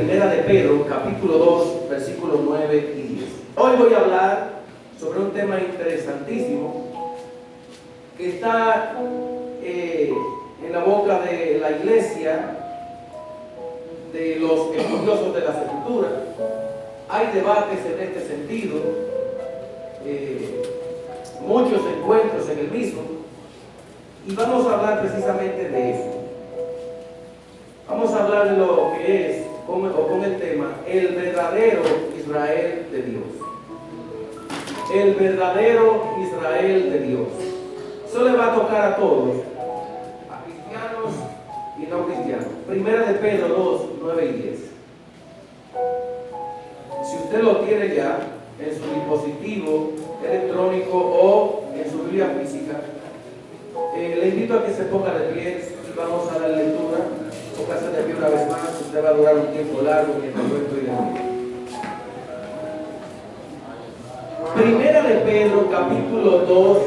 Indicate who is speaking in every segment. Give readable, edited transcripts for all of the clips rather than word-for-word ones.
Speaker 1: Primera de Pedro, capítulo 2, versículos 9 y 10. Hoy voy a hablar sobre un tema interesantísimo que está en la boca de la iglesia, de los estudiosos de las Escrituras. Hay debates en este sentido, muchos encuentros en el mismo, y vamos a hablar precisamente de eso. Vamos a hablar de lo que es, con el tema, el verdadero Israel de Dios. El verdadero Israel de Dios. Eso le va a tocar a todos, a cristianos y no cristianos. Primera de Pedro 2, 9 y 10. Si usted lo tiene ya en su dispositivo electrónico o en su Biblia física, le invito a que se ponga de pie y vamos a dar lectura. Póngase de pie una vez más, usted va a durar un tiempo largo mientras yo estoy de pie. Primera de Pedro, capítulo 2,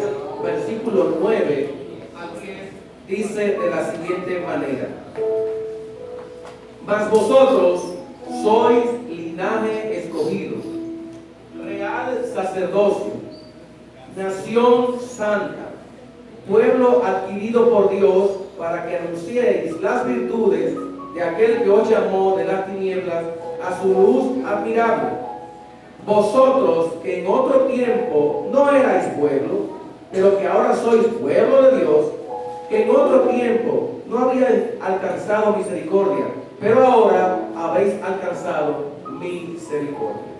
Speaker 1: versículo 9 al 10, dice de la siguiente manera: mas vosotros sois linaje escogido, real sacerdocio, nación santa, pueblo adquirido por Dios, para que anunciéis las virtudes de aquel que os llamó de las tinieblas a su luz admirable. Vosotros que en otro tiempo no erais pueblo, pero que ahora sois pueblo de Dios, que en otro tiempo no habíais alcanzado misericordia, pero ahora habéis alcanzado misericordia.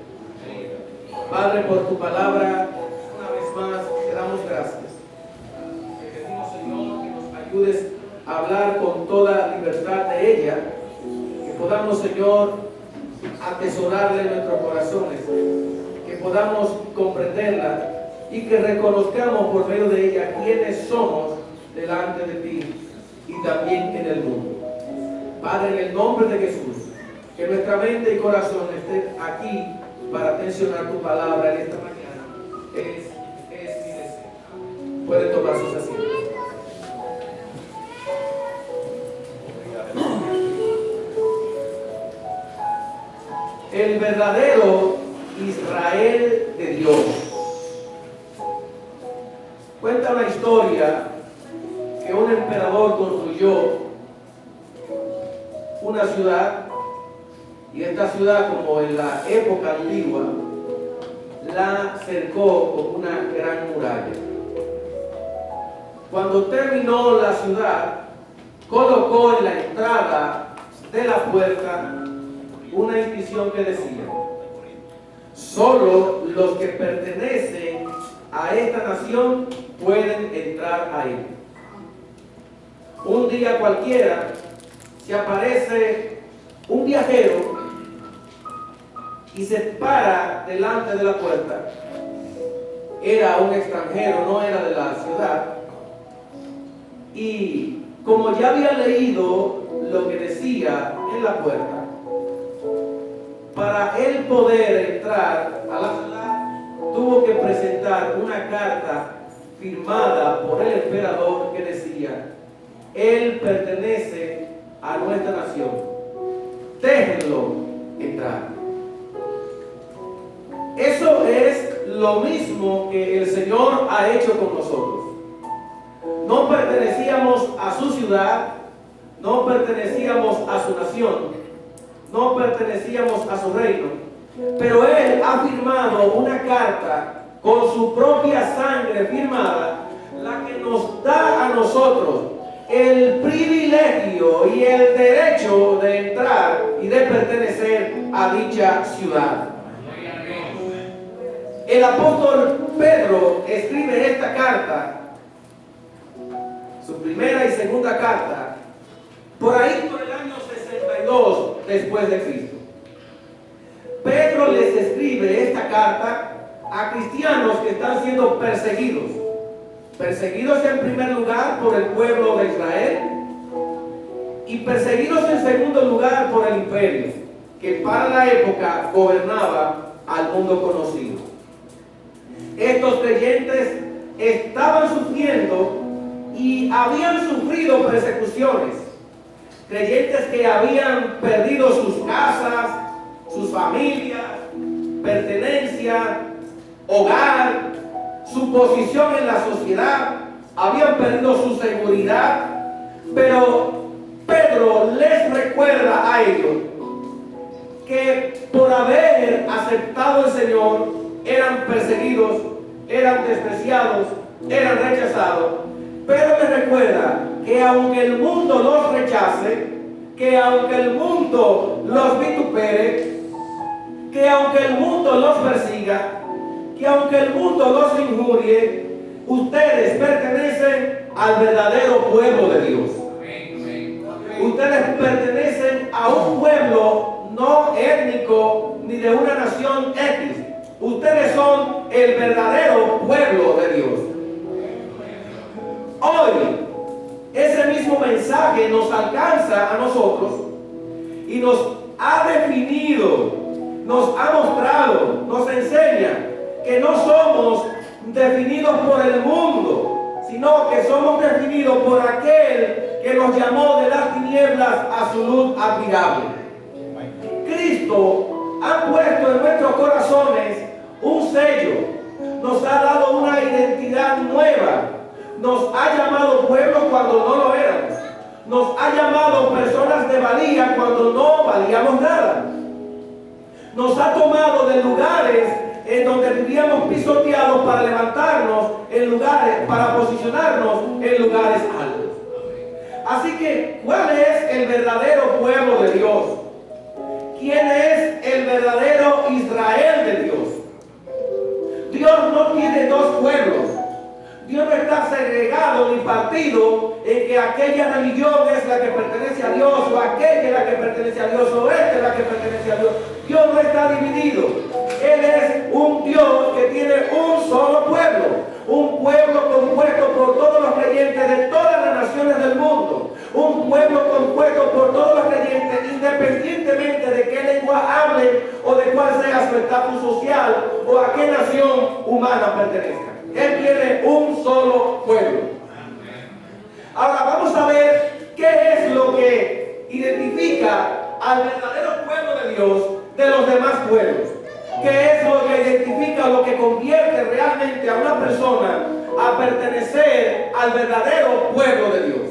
Speaker 1: Padre, por tu palabra, una vez más te damos gracias. Te pedimos, Señor, que nos ayudes a hablar con toda libertad de ella, que podamos, Señor, atesorarla en nuestros corazones, que podamos comprenderla y que reconozcamos por medio de ella quiénes somos delante de ti y también en el mundo. Padre, en el nombre de Jesús, que nuestra mente y corazón estén aquí para atencionar tu palabra en esta mañana, es mi deseo. Pueden tomar sus asientos. El verdadero Israel de Dios. Cuenta una historia que un emperador construyó una ciudad, y esta ciudad, como en la época antigua, la cercó con una gran muralla. Cuando terminó la ciudad, colocó en la entrada de la puerta una inscripción que decía: solo los que pertenecen a esta nación pueden entrar ahí. Un día cualquiera se aparece un viajero y se para delante de la puerta. Era un extranjero, no era de la ciudad, y como ya había leído lo que decía en la puerta, para él poder entrar a la ciudad, tuvo que presentar una carta firmada por el emperador que decía: él pertenece a nuestra nación, déjenlo entrar. Eso es lo mismo que el Señor ha hecho con nosotros. No pertenecíamos a su ciudad, no pertenecíamos a su nación, no pertenecíamos a su reino, pero Él ha firmado una carta con su propia sangre firmada, la que nos da a nosotros el privilegio y el derecho de entrar y de pertenecer a dicha ciudad. El apóstol Pedro escribe esta carta, su primera y segunda carta, por ahí por el año 62 después de Cristo. Pedro les escribe esta carta a cristianos que están siendo perseguidos. Perseguidos en primer lugar por el pueblo de Israel y perseguidos en segundo lugar por el imperio, que para la época gobernaba al mundo conocido. Estos creyentes estaban sufriendo y habían sufrido persecuciones. Creyentes que habían perdido sus casas, hogar, su posición en la sociedad, habían perdido su seguridad, pero Pedro les recuerda a ellos que por haber aceptado al Señor eran perseguidos, eran despreciados, eran rechazados. Pedro les recuerda que aunque el mundo los rechace, que aunque el mundo los vitupere, que aunque el mundo los persiga, que aunque el mundo los injurie, ustedes pertenecen al verdadero pueblo de Dios. Ustedes pertenecen a un pueblo no étnico ni de una nación X. Ustedes son el verdadero pueblo de Dios. Hoy, ese mismo mensaje nos alcanza a nosotros y nos ha definido, nos ha mostrado, nos enseña que no somos definidos por el mundo, sino que somos definidos por aquel que nos llamó de las tinieblas a su luz admirable. Cristo ha puesto en nuestros corazones un sello, nos ha dado una identidad nueva, nos ha llamado pueblo cuando no lo éramos, nos ha llamado personas de valía cuando no valíamos nada, nos ha tomado de lugares en donde vivíamos pisoteados para levantarnos en lugares, para posicionarnos en lugares altos. Así que, ¿cuál es el verdadero pueblo de Dios? ¿Quién es el verdadero Israel de Dios? Dios no tiene dos pueblos. Dios no está segregado ni partido en que aquella religión es la que pertenece a Dios, o aquella es la que pertenece a Dios, o esta es la que pertenece a Dios. Dios no está dividido. Él es un Dios que tiene un solo pueblo, un pueblo compuesto por todos los creyentes de todas las naciones del mundo, un pueblo compuesto por todos los creyentes independientemente de qué lengua hablen o de cuál sea su estatus social o a qué nación humana pertenezca. Él tiene un solo pueblo. Ahora vamos a ver qué es lo que identifica al verdadero pueblo de Dios de los demás pueblos. ¿Qué es lo que identifica, lo que convierte realmente a una persona a pertenecer al verdadero pueblo de Dios?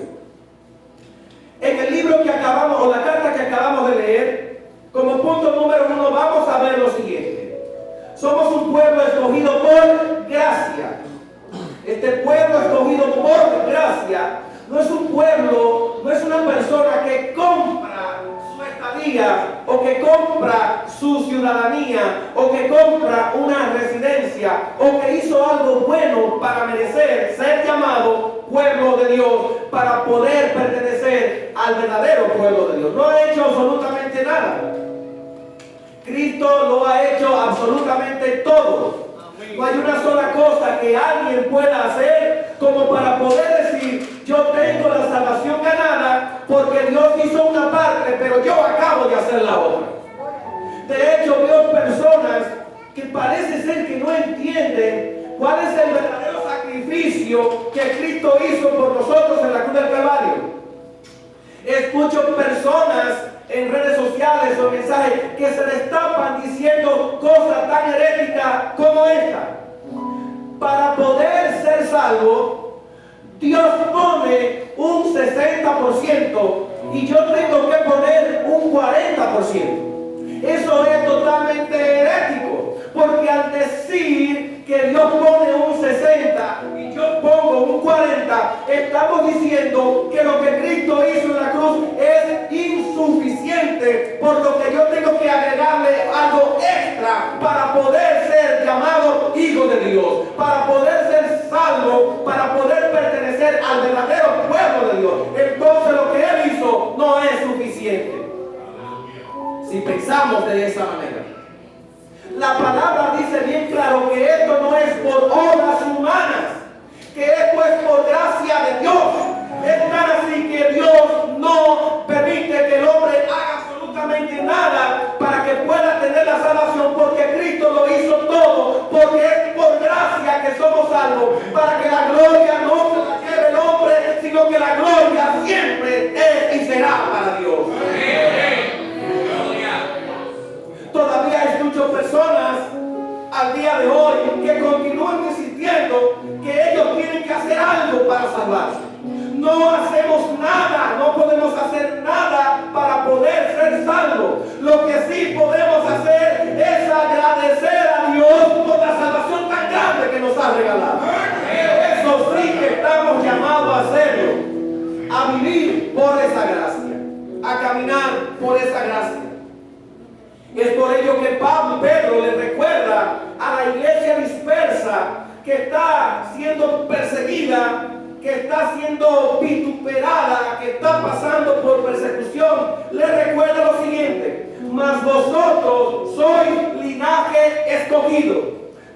Speaker 1: En el libro que acabamos, o la carta que acabamos de leer, como punto número 1, vamos a ver lo siguiente. Somos un pueblo escogido por gracia. Este pueblo escogido por gracia no es un pueblo, no es una persona que compra su estadía, o que compra su ciudadanía, o que compra una residencia, o que hizo algo bueno para merecer ser llamado pueblo de Dios, para poder pertenecer al verdadero pueblo de Dios. No ha hecho absolutamente nada. Cristo lo ha hecho absolutamente todo. No hay una sola cosa que alguien pueda hacer como para poder decir: yo tengo la salvación ganada porque Dios hizo una parte, pero yo acabo de hacer la otra. De hecho, veo personas que parece ser que no entienden cuál es el verdadero sacrificio que Cristo hizo por nosotros en la cruz del Calvario. Escucho personas en redes sociales o mensajes que se destapan diciendo cosas tan heréticas como esta. Para poder ser salvo, Dios pone un 60% y yo tengo que poner un 40%. Eso es totalmente herético, porque al decir que Dios pone un 60 y yo pongo un 40, estamos diciendo que lo que Cristo hizo en la cruz es insuficiente, por lo que yo tengo que agregarle algo extra para poder ser llamado hijo de Dios, para poder ser salvo, para poder pertenecer al verdadero pueblo de Dios. Entonces lo que Él hizo no es suficiente. Si pensamos de esa manera, la palabra dice bien claro que esto no es por obras humanas, que esto es por gracia de Dios. Es tan así que Dios no permite que el hombre haga absolutamente nada para que pueda tener la salvación, porque Cristo lo hizo todo, porque es por gracia que somos salvos, para que la gloria no se la lleve el hombre, sino que la gloria siempre es y será para Dios. Todavía escucho personas al día de hoy que continúan insistiendo que ellos tienen que hacer algo para salvarse. No hacemos nada, no podemos hacer nada para poder ser salvos. Lo que sí podemos hacer es agradecer a Dios por la salvación tan grande que nos ha regalado. Eso sí que estamos llamados a hacerlo, a vivir por esa gracia, a caminar por esa gracia. Es por ello que Pedro le recuerda a la iglesia dispersa que está siendo perseguida, que está siendo vituperada, que está pasando por persecución. Le recuerda lo siguiente: mas vosotros sois linaje escogido.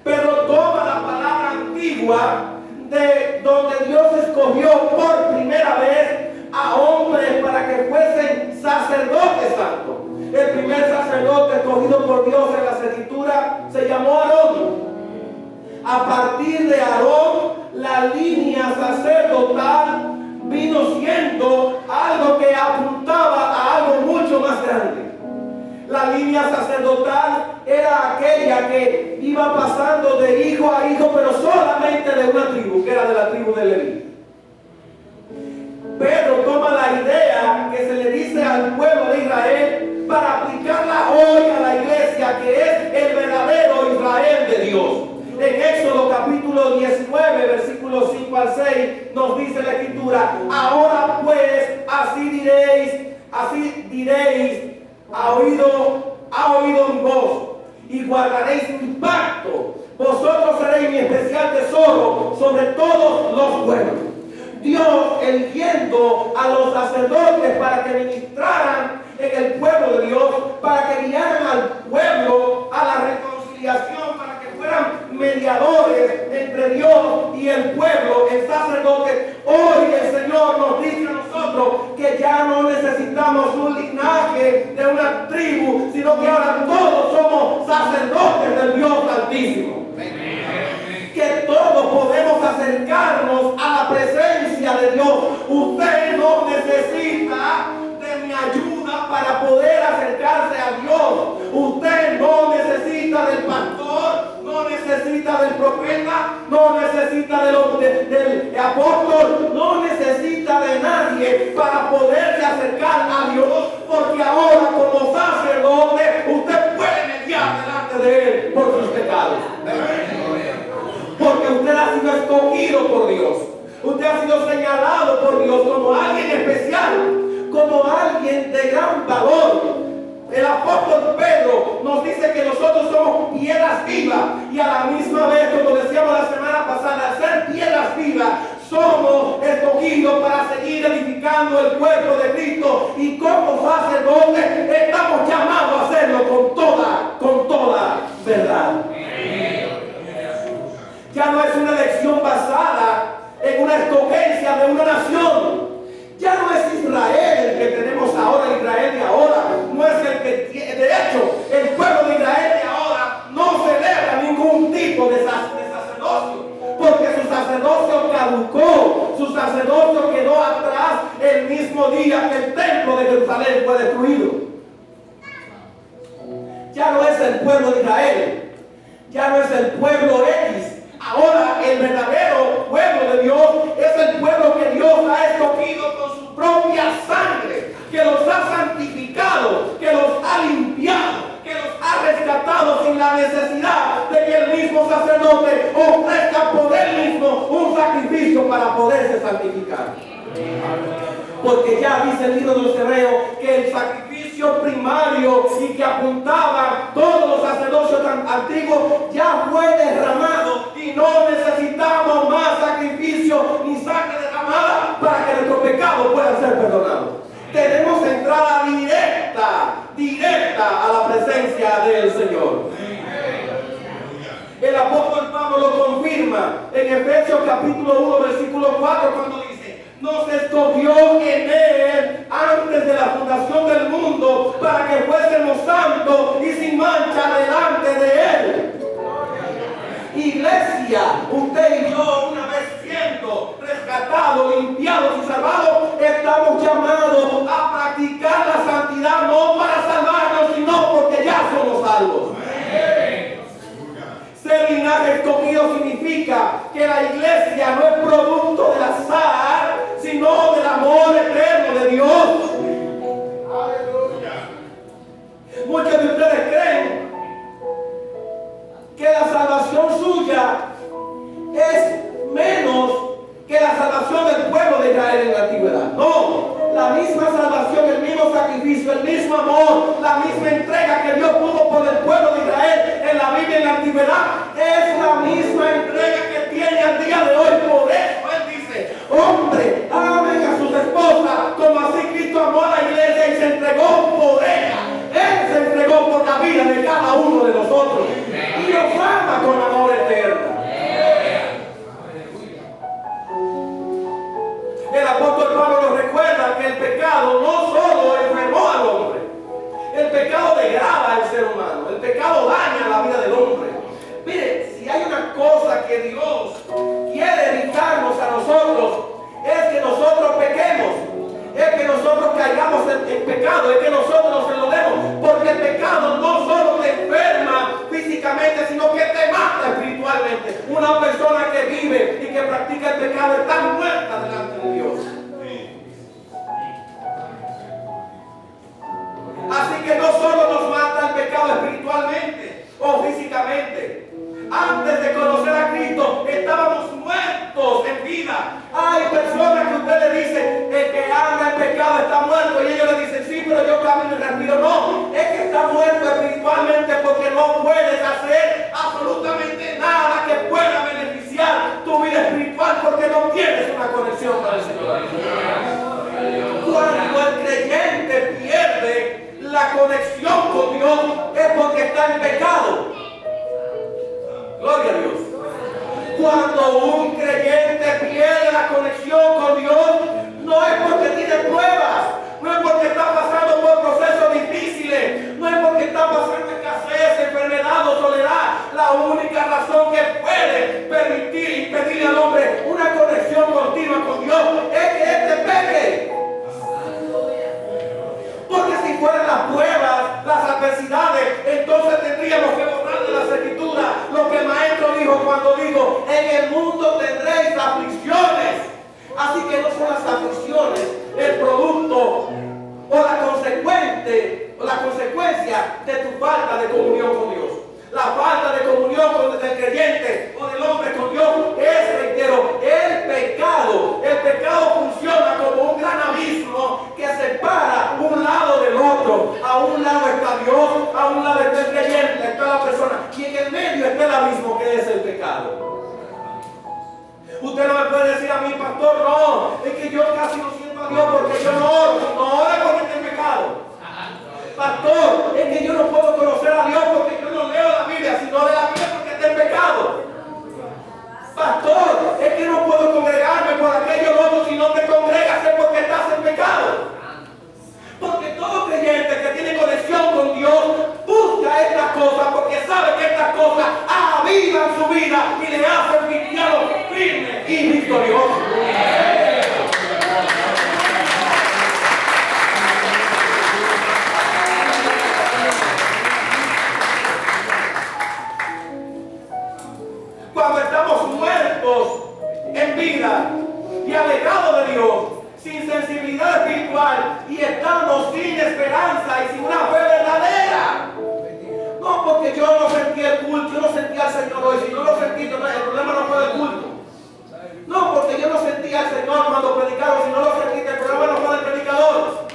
Speaker 1: Pero toma la palabra antigua de donde Dios escogió por primera vez a hombres para que fuesen sacerdotes santos. El primer sacerdote escogido por Dios en las Escrituras se llamó Aarón. A partir de Aarón, la línea sacerdotal vino siendo algo que apuntaba a algo mucho más grande. La línea sacerdotal era aquella que iba pasando de hijo a hijo, pero solamente de una tribu, que era de la tribu de Leví. Pedro toma la idea que se le dice al pueblo de Israel para aplicarla hoy a la iglesia, que es el verdadero Israel de Dios. En Éxodo capítulo 19, versículos 5 al 6, nos dice la Escritura: ahora pues, así diréis, ha oído mi voz, y guardaréis mi pacto. Vosotros seréis mi especial tesoro sobre todos los pueblos. Dios eligiendo a los sacerdotes para que ministraran en el pueblo de Dios, para que guiaran al pueblo a la reconciliación, para que fueran mediadores entre Dios y el pueblo, el sacerdote. Hoy el Señor nos dice a nosotros que ya no necesitamos un linaje de una tribu, sino que ahora todos somos sacerdotes del Dios Altísimo. Que todos podemos acercarnos a la presencia de Dios. Usted no necesita de mi ayuda para poder acercarse a Dios. Usted no necesita del pastor, no necesita del profeta, no necesita del apóstol, no necesita de nadie para poderse acercar a Dios, porque ahora como sacerdote usted puede mediar delante de Él por sus pecados. Porque usted ha sido escogido por Dios. Usted ha sido señalado por Dios como alguien especial, como alguien de gran valor. El apóstol Pedro nos dice que nosotros somos piedras vivas, y a la misma vez, como decíamos la semana pasada, al ser piedras vivas, somos escogidos para seguir edificando el cuerpo de Cristo, y como sacerdotes estamos llamados a hacerlo con toda verdad. Ya no es una elección basada en una escogencia de una nación. Ya no es Israel el que tenemos ahora, Israel de ahora. No es el que, de hecho, el pueblo de Israel de ahora no celebra ningún tipo de sacerdocio, porque su sacerdocio caducó, su sacerdocio quedó atrás el mismo día que el templo de Jerusalén fue destruido. Ya no es el pueblo de Israel, ya no es el pueblo X. Ahora el verdadero pueblo de Dios es el pueblo que Dios ha escogido con su propia sangre, que los ha santificado, que los ha limpiado, que los ha rescatado sin la necesidad de que el mismo sacerdote ofrezca por él mismo un sacrificio para poderse santificar. Porque ya dice el libro de los Hebreos que el sacrificio primario y que apuntaba todos los sacerdocios antiguos ya fue derramado, y no necesitamos más sacrificio ni sangre derramada para que nuestros pecados puedan ser perdonados. Tenemos entrada directa a la presencia del Señor. El apóstol Pablo lo confirma en Efesios capítulo 1 versículo 4 cuando dice: nos escogió en Él antes de la fundación del mundo para que fuésemos santos y sin mancha delante de Él. Iglesia, usted y yo, una vez siendo rescatados, limpiados y salvados, estamos llamados a practicar la santidad, no para salvarnos, sino porque ya somos salvos. que la iglesia no es producto del azar, sino del amor eterno de Dios. Aleluya. Muchos de ustedes creen que la salvación suya es menos que la salvación del pueblo de Israel en la antigüedad. No, la misma salvación, el mismo sacrificio, el mismo amor, la misma entrega que Dios tuvo por el pueblo de Israel en la Biblia en la antigüedad, es la misma entrega que tiene al día de hoy. Por eso Él dice: hombre, amen a sus esposas como así Cristo amó a la iglesia y se entregó por ella. Él se entregó por la vida de cada uno de nosotros y nos ama con amor eterno. El apóstol Pablo nos recuerda que el pecado no solo enfermó al hombre, el pecado degrada al ser humano, el pecado daña la vida del hombre. Mire, si hay una cosa que Dios quiere evitarnos a nosotros, es que nosotros pequemos, es que nosotros caigamos en pecado, es que nosotros nos enlodemos, porque el pecado no solo te enferma físicamente, sino que te mata espiritualmente. Una persona que vive y que practica el pecado está muerta delante de Dios. Así que no solo nos mata el pecado espiritualmente o físicamente. Antes de conocer a Cristo estábamos muertos en vida. Hay personas que usted le dice: el que anda en pecado está muerto, y ellos le dicen: sí, pero yo camino y respiro. No, es que está muerto espiritualmente, porque no puedes hacer absolutamente nada que pueda beneficiar tu vida espiritual, porque no tienes una conexión con el Señor. Cuando el creyente pierde la conexión con Dios, es porque está en pecado. Gloria a Dios. Cuando un creyente pierde la conexión con Dios, no es porque tiene pruebas, no es porque está pasando por procesos difíciles, no es porque está pasando escasez, enfermedad o soledad. La única razón que puede permitir y pedirle al hombre una conexión continua con Dios es que éste peque. Porque si fueran las pruebas, las adversidades, entonces tendríamos que borrar de las Escrituras lo que el maestro dijo cuando dijo: en el mundo tendréis aflicciones. Así que no son las aflicciones el producto o la consecuencia de tu falta de comunión con Dios. La falta de comunión del creyente o del hombre con Dios es, reitero, el pecado. El pecado funciona como un gran abismo que separa un lado del otro. A un lado está Dios, a un lado está el creyente, está la persona, y en el medio está el abismo que es el pecado. Usted no me puede decir a mí: pastor, no, es que yo casi no siento a Dios porque yo no oro porque está en pecado. Pastor, es que yo no puedo conocer a Dios porque yo no leo la Biblia, sino leo la Biblia porque está en pecado. Pastor, es que no puedo congregarme por aquello otro, si no te congregas es porque estás en pecado. Porque todo creyente que tiene conexión con Dios busca estas cosas, porque sabe que estas cosas avivan su vida y le hacen cristiano firme y victorioso. Cuando estamos muertos en vida y alejados de Dios, sin sensibilidad espiritual y estando sin esperanza y sin una fe verdadera. No porque yo no sentí el culto, yo no sentí al Señor hoy. Si no lo sentí, el problema no fue el culto. No porque yo no sentí al Señor cuando predicaron, si no lo sentí, el problema no fue del predicador.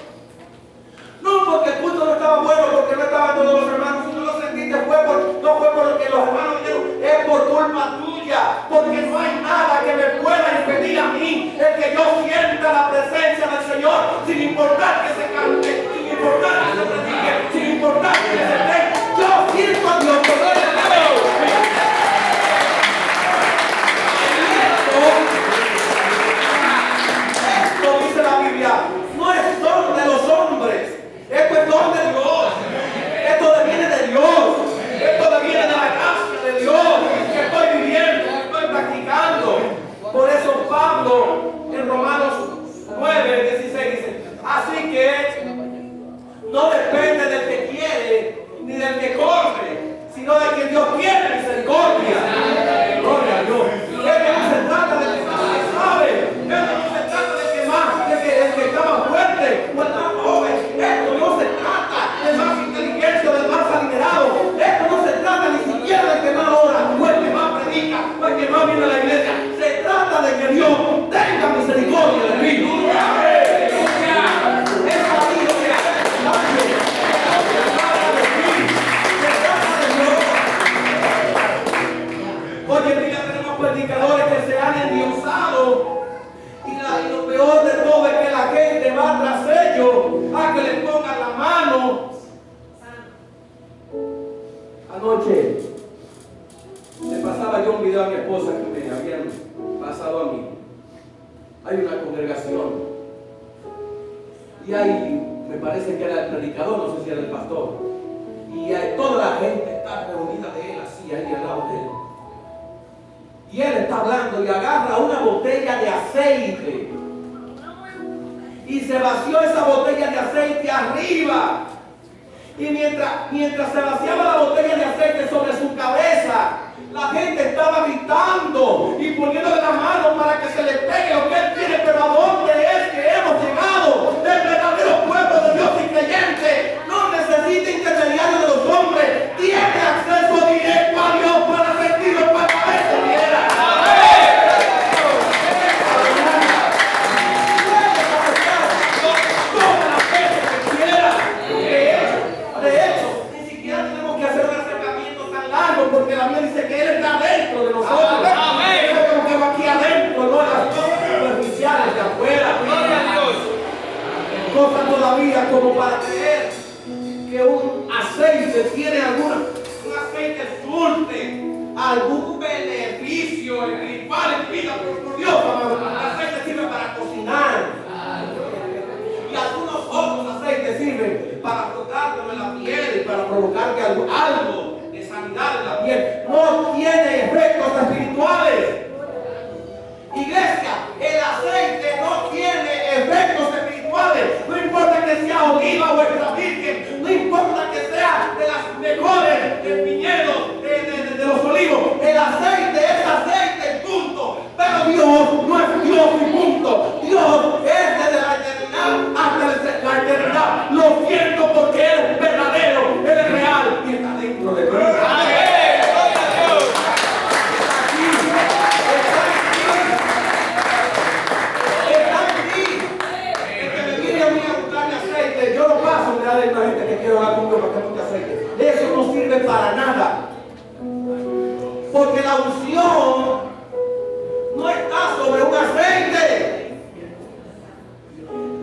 Speaker 1: No porque el culto no estaba bueno, porque no estaban todos los hermanos, si no lo sentiste no fue por lo que los hermanos dijeron, es por culpa tuya, porque no hay nada que me pueda impedir a mí el que yo sienta la presencia del Señor, sin importar que se cante, sin importar que se predique, sin importar que se esté. Yo siento a Dios, por gloria a Dios. Anoche le pasaba yo un video a mi esposa que me habían pasado a mí. Hay una congregación y ahí me parece que era el predicador, no sé si era el pastor, y toda la gente está reunida de él así ahí al lado de él, y él está hablando y agarra una botella de aceite y se vació esa botella de aceite arriba. Y mientras se vaciaba la botella de aceite sobre su cabeza, la gente estaba gritando y poniéndole la mano para que se le pegue lo que él tiene. Pero ¿a dónde es que hemos llegado? El verdadero pueblo de Dios y creyente no necesita intermediarios de los hombres. Tiene acceso directo a Dios para sentirlo para que se viera. Porque la Biblia dice que Él está dentro de nosotros. Amén. Como que va aquí adentro, no en las cosas superficiales de afuera. Gloria a Dios. Cosas todavía como para creer que un aceite tiene un aceite surte algún beneficio espiritual en vida. Por Dios, el aceite sirve para cocinar. Y algunos otros aceites sirven para frotártelo en la piel y para provocarte algo sanidad en la piel. No tiene efectos espirituales. Iglesia, el aceite no tiene efectos espirituales. No importa que sea oliva o extra virgen, no importa que sea de las mejores del viñedo, de los olivos. El aceite es aceite, punto. Pero Dios no es Dios y punto. Dios es desde la eternidad hasta la eternidad. Lo siento porque Él es verdadero, Él es real y está dentro de mí. Yo no paso de darle a una gente que quiero hablar conmigo para que no te aceite. Eso no sirve para nada. Porque la unción no está sobre un aceite.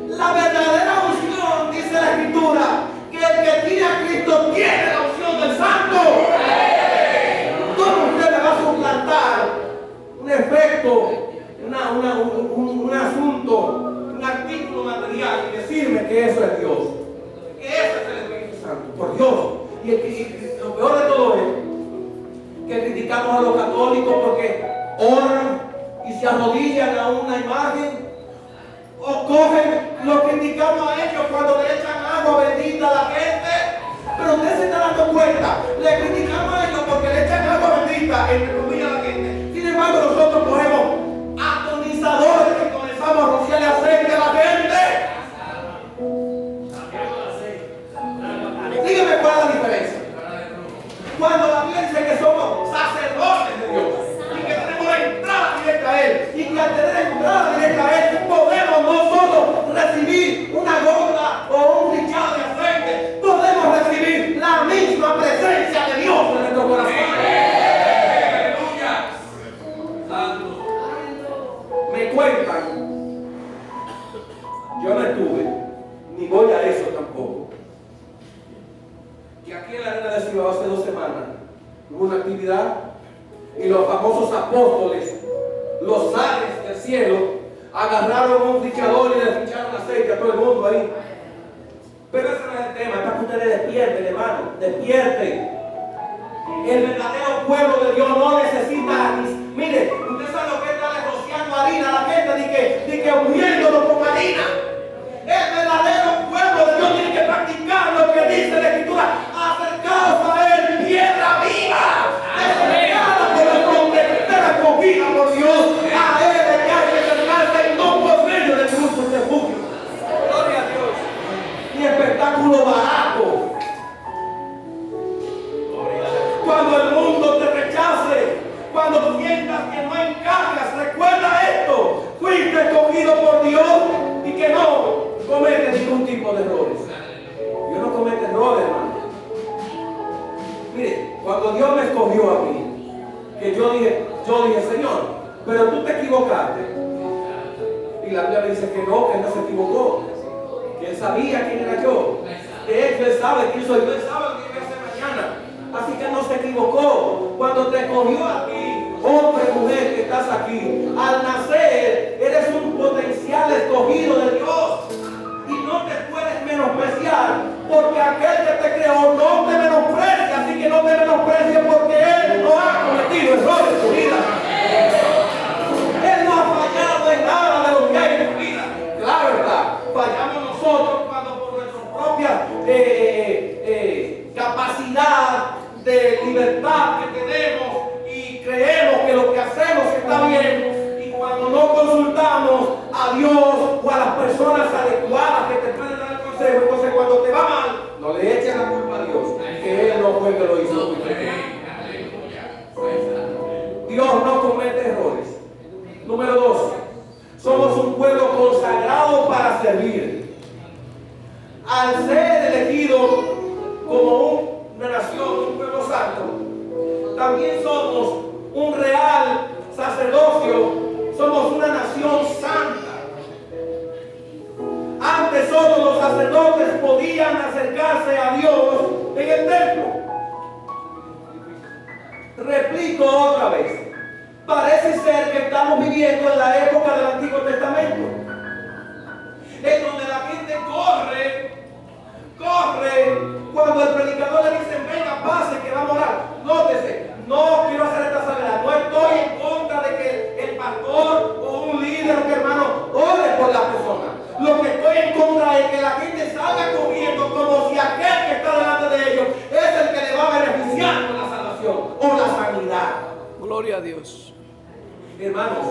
Speaker 1: La verdadera unción, dice la Escritura, que el que tiene a Cristo tiene la unción del Santo. ¿Cómo usted me va a suplantar un efecto, un asunto, un artículo material y decirme que eso es Dios? Que eso es el Espíritu Santo. Por Dios. Y lo peor de todo es que criticamos a los católicos porque oran y se arrodillan a una imagen, o cogen, lo criticamos a ellos cuando le echan agua bendita a la gente. Pero usted se está dando cuenta, le criticamos a ellos porque le echan agua bendita entre comillas a la gente. Sin embargo, nosotros cogemos atonizadores y comenzamos a rociarle aceite a la gente. Dígame cuál es la diferencia. Cuando la Biblia dice que somos sacerdotes de Dios y que tenemos la entrada directa a Él, y que al tener entrada directa a Él podemos nosotros recibir una gota o un richado de aceite, podemos recibir la misma presencia de Dios en nuestro corazón. ¡Aleluya! Me cuentan, yo no estuve, ni voy a eso tampoco, que aquí en la Arena de Cibao hace 2 semanas hubo una actividad y los famosos apóstoles, los zares del cielo, agarraron un fichador y le ficharon aceite a todo el mundo ahí. Pero ese no es el tema, es para que ustedes despierten, hermano, despierten. El verdadero pueblo de Dios no necesita, mire, usted sabe lo que es darle rociando harina a la gente, de que ungiéndolo con harina. El verdadero pueblo de Dios tiene que practicar lo que dice la Escritura. Acercaos a Él, piedra viva, desechada por el hombre, pero escogida por Dios. A Él es que hay que acercarse y no por medio de muchos refugios. Gloria a Dios. Ni espectáculo barato. Cuando el mundo te rechace, cuando tú sientas que no encajas, recuerda esto: fuiste escogido por Dios y que no cometes ningún tipo de errores. Dios no comete errores, hermano. Mire, cuando Dios me escogió a mí, que yo dije, Señor, pero tú te equivocaste. Y la Biblia me dice que no se equivocó, que Él sabía quién era yo. De hecho, Él sabe quién soy yo, Él sabe lo que voy a hacer mañana. Así que no se escogió a ti, hombre, mujer que estás aquí. Al nacer, eres un potencial escogido de Dios. Y no te puedes menospreciar, porque aquel que te creó no te menosprecia. Así que no te menosprecies, porque Él no ha cometido errores en tu vida. Él no ha fallado en nada de lo que hay en tu vida. Claro está, fallamos nosotros cuando por nuestra propia capacidad de libertad que tenemos y creemos que lo que hacemos está bien, y cuando no consultamos a Dios o a las personas adecuadas que te pueden dar el consejo, entonces cuando te va mal, no le eches la culpa a Dios, que Él no fue el que lo hizo. Dios no comete errores. Número 2, somos un pueblo consagrado para servir. Al ser elegido como una nación, un pueblo santo, también somos un real sacerdocio, somos una nación santa. Antes solo los sacerdotes podían acercarse a Dios en el templo. Replico otra vez. Parece ser que estamos viviendo en la época del Antiguo Testamento, en donde la gente corre cuando el predicador le dice: venga, pase que vamos a orar. Nótese, no quiero hacer esta salvedad, no estoy en contra de que el pastor o un líder o un hermano ore por la persona. Lo que estoy en contra es que la gente salga corriendo como si aquel que está delante de ellos es el que le va a beneficiar con la salvación o la sanidad.
Speaker 2: Gloria a Dios.
Speaker 1: Hermanos,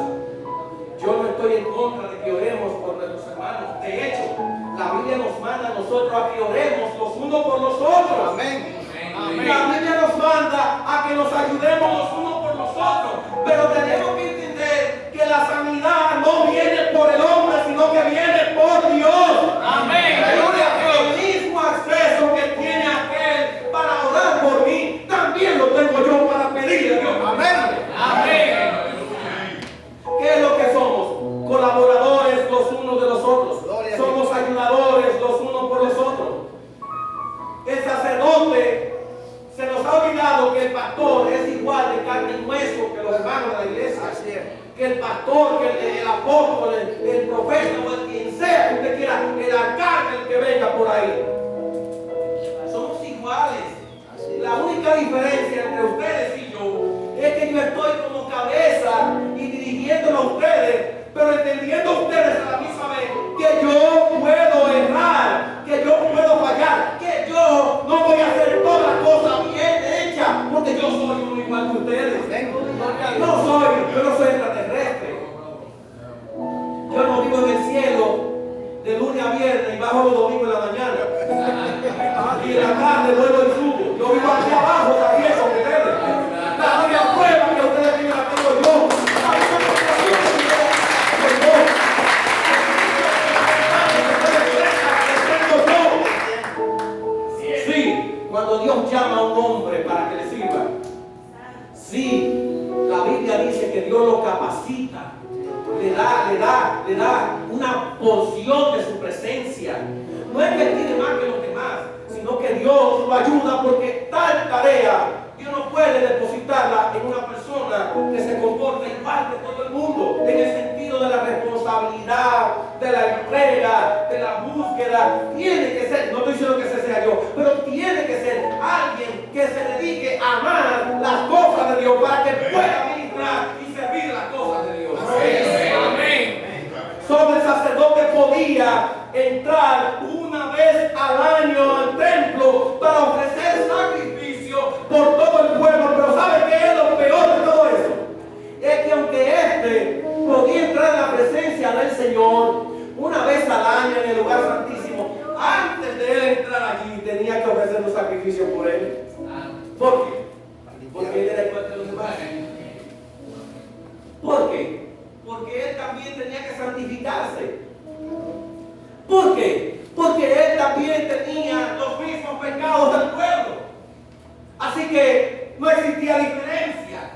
Speaker 1: yo no estoy en contra de que oremos por nuestros hermanos. De hecho, la Biblia nos manda a nosotros a que oremos los unos por los otros.
Speaker 2: Amén.
Speaker 1: Amén. La Biblia nos manda a que nos ayudemos los unos por los otros. Pero tenemos que entender que la sanidad no viene por el hombre, sino que viene por Dios. Amén. El mismo acceso que tiene aquel para orar por mí, también lo tengo yo para pedirle a Dios. Amén. Amén. ¿Qué es lo que somos? Colaboradores los unos de los otros. Somos ayudadores los unos por los otros. El sacerdote, se nos ha olvidado que el pastor es igual de carne y hueso que los hermanos de la iglesia. Que el pastor, que el apóstol, el profeta o el quien sea que usted quiera, el arcángel que venga por ahí. Somos iguales. La única diferencia entre ustedes y yo es que yo estoy como cabeza y dirigiéndolo a ustedes, pero entendiendo a ustedes a la misma vez que yo puedo errar, que yo puedo fallar, que yo no voy a hacer todas las cosas bien hechas, porque yo soy uno igual que ustedes. Yo no soy extraterrestre. Yo no vivo en el cielo de lunes a viernes y bajo los domingos en la mañana. Y en la tarde vuelvo y subo. Yo vivo aquí abajo también con ustedes. La única prueba que ustedes viven la tengo yo. Sí, cuando Dios llama a un hombre para que le sirva, sí, la Biblia dice que Dios lo capacita, le da una porción de su presencia. No es que él tiene más que los demás, sino que Dios lo ayuda, porque tal tarea Dios no puede depositarla en una persona que se comporta igual que todo el mundo, en el sentido de la responsabilidad, de la entrega, de la búsqueda. Tiene que ser, no estoy diciendo que ese sea yo, pero tiene que ser alguien que se dedique a amar las cosas de Dios para que pueda ministrar y servir las cosas de Dios. Amén. Solo el sacerdote podía entrar una vez al año al templo para ofrecer sacrificio por todo el pueblo. Pero ¿sabe qué es lo peor de todo eso? Es que aunque éste podía entrar en la presencia del Señor una vez al año en el lugar santísimo, antes de él entrar allí tenía que ofrecer un sacrificio por él. ¿Por qué? Porque él era igual que los demás. ¿Por qué? Porque él también tenía que santificarse. ¿Por qué? Porque él también tenía los mismos pecados del pueblo. Así que no existía diferencia.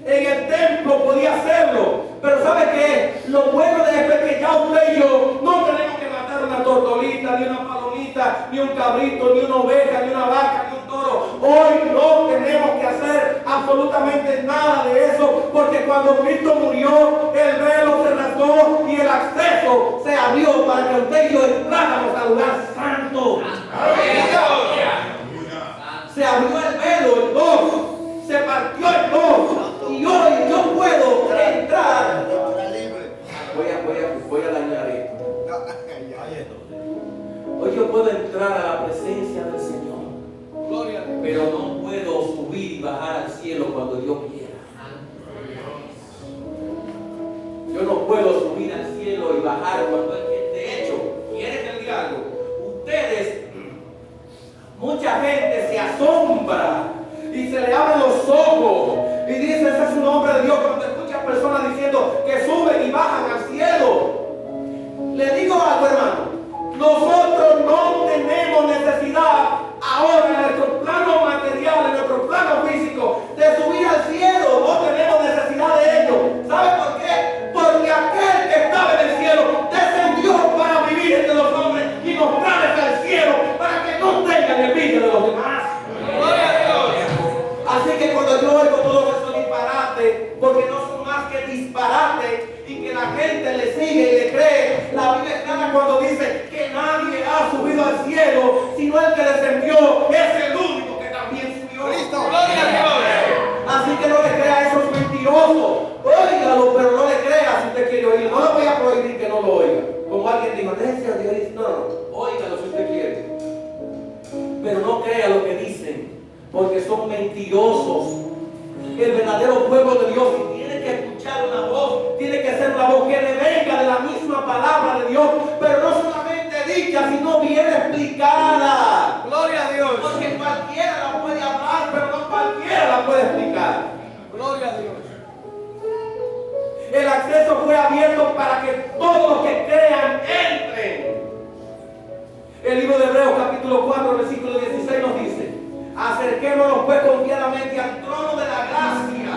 Speaker 1: En el templo podía hacerlo. Pero ¿sabe qué? Lo bueno de esto es que ya usted y yo no tenemos que matar una tortolita, ni una palomita, ni un cabrito, ni una oveja, ni una vaca, ni un toro. Hoy no tenemos que hacer absolutamente nada de eso, porque cuando Cristo murió, el velo se rasgó y el acceso se abrió para que usted y yo entráramos al lugar santo. Se abrió el velo en dos, se partió en dos, y hoy yo puedo entrar. Voy a dañar esto. Hoy yo puedo entrar a la presencia del Señor, pero no puedo subir y bajar al cielo cuando yo quiera. Yo no puedo subir al cielo y bajar cuando Él quiera. De hecho, ¿quiere que le diga algo? Ustedes, mucha gente se asombra y se le abren los ojos y dice: ese es un hombre de Dios, cuando escucha personas diciendo que suben y bajan al cielo. Le digo algo, hermano. Nosotros no tenemos necesidad ahora en nuestro plano material, en nuestro plano físico, de subir al cielo. No tenemos necesidad de ello. ¿Sabe por qué? Porque aquel que estaba en el cielo descendió para vivir entre los hombres y nos trae al cielo para que no tengan envidia de los demás. ¡Gloria a Dios! Así que cuando yo oigo todos esos disparates, porque no son más que disparates y que la gente le sigue y le cree, la Biblia es clara cuando dice que nadie ha subido al cielo sino el que descendió, es el único que también subió. ¡Cristo! ¡Gloria a Dios! Así que no le crea a esos mentirosos. Óigalo, pero no le crea si usted quiere oír. No le voy a prohibir que no lo oiga. Como alguien dijo, déjese a Dios. No, óigalo si usted quiere. Pero no crea lo que dicen, porque son mentirosos. El verdadero pueblo de Dios tiene que escuchar una voz, tiene que ser una voz que le venga de la misma palabra de Dios, pero no solamente dicha, sino bien explicada. Gloria a Dios. Porque cualquiera la puede hablar, pero no cualquiera la puede explicar. Gloria a Dios. El acceso fue abierto para que todos los que crean entren. El libro de Hebreos capítulo 4 versículo 16 nos dice: acerquémonos pues confiadamente al trono de la gracia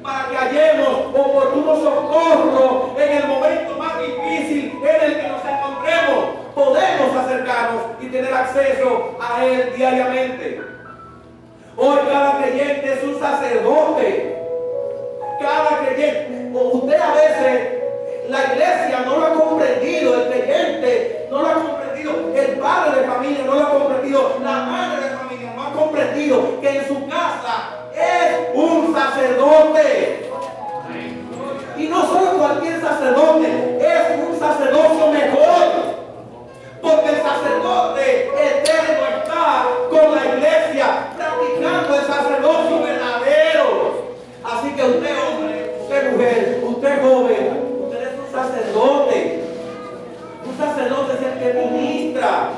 Speaker 1: para que hallemos oportuno socorro en el momento más difícil en el que nos encontremos. Podemos acercarnos y tener acceso a Él diariamente. Hoy cada creyente es un sacerdote. Cada creyente, usted a veces, la iglesia no lo ha comprendido, el creyente no lo ha comprendido, el padre de familia no lo ha comprendido, la madre de familia no ha comprendido que en su casa es un sacerdote. Y no solo cualquier sacerdote, es un sacerdocio mejor. Porque el sacerdote eterno está con la iglesia, practicando el sacerdocio verdadero. Así que usted hombre, usted mujer, usted joven, usted es un sacerdote. Un sacerdote es el que ministra.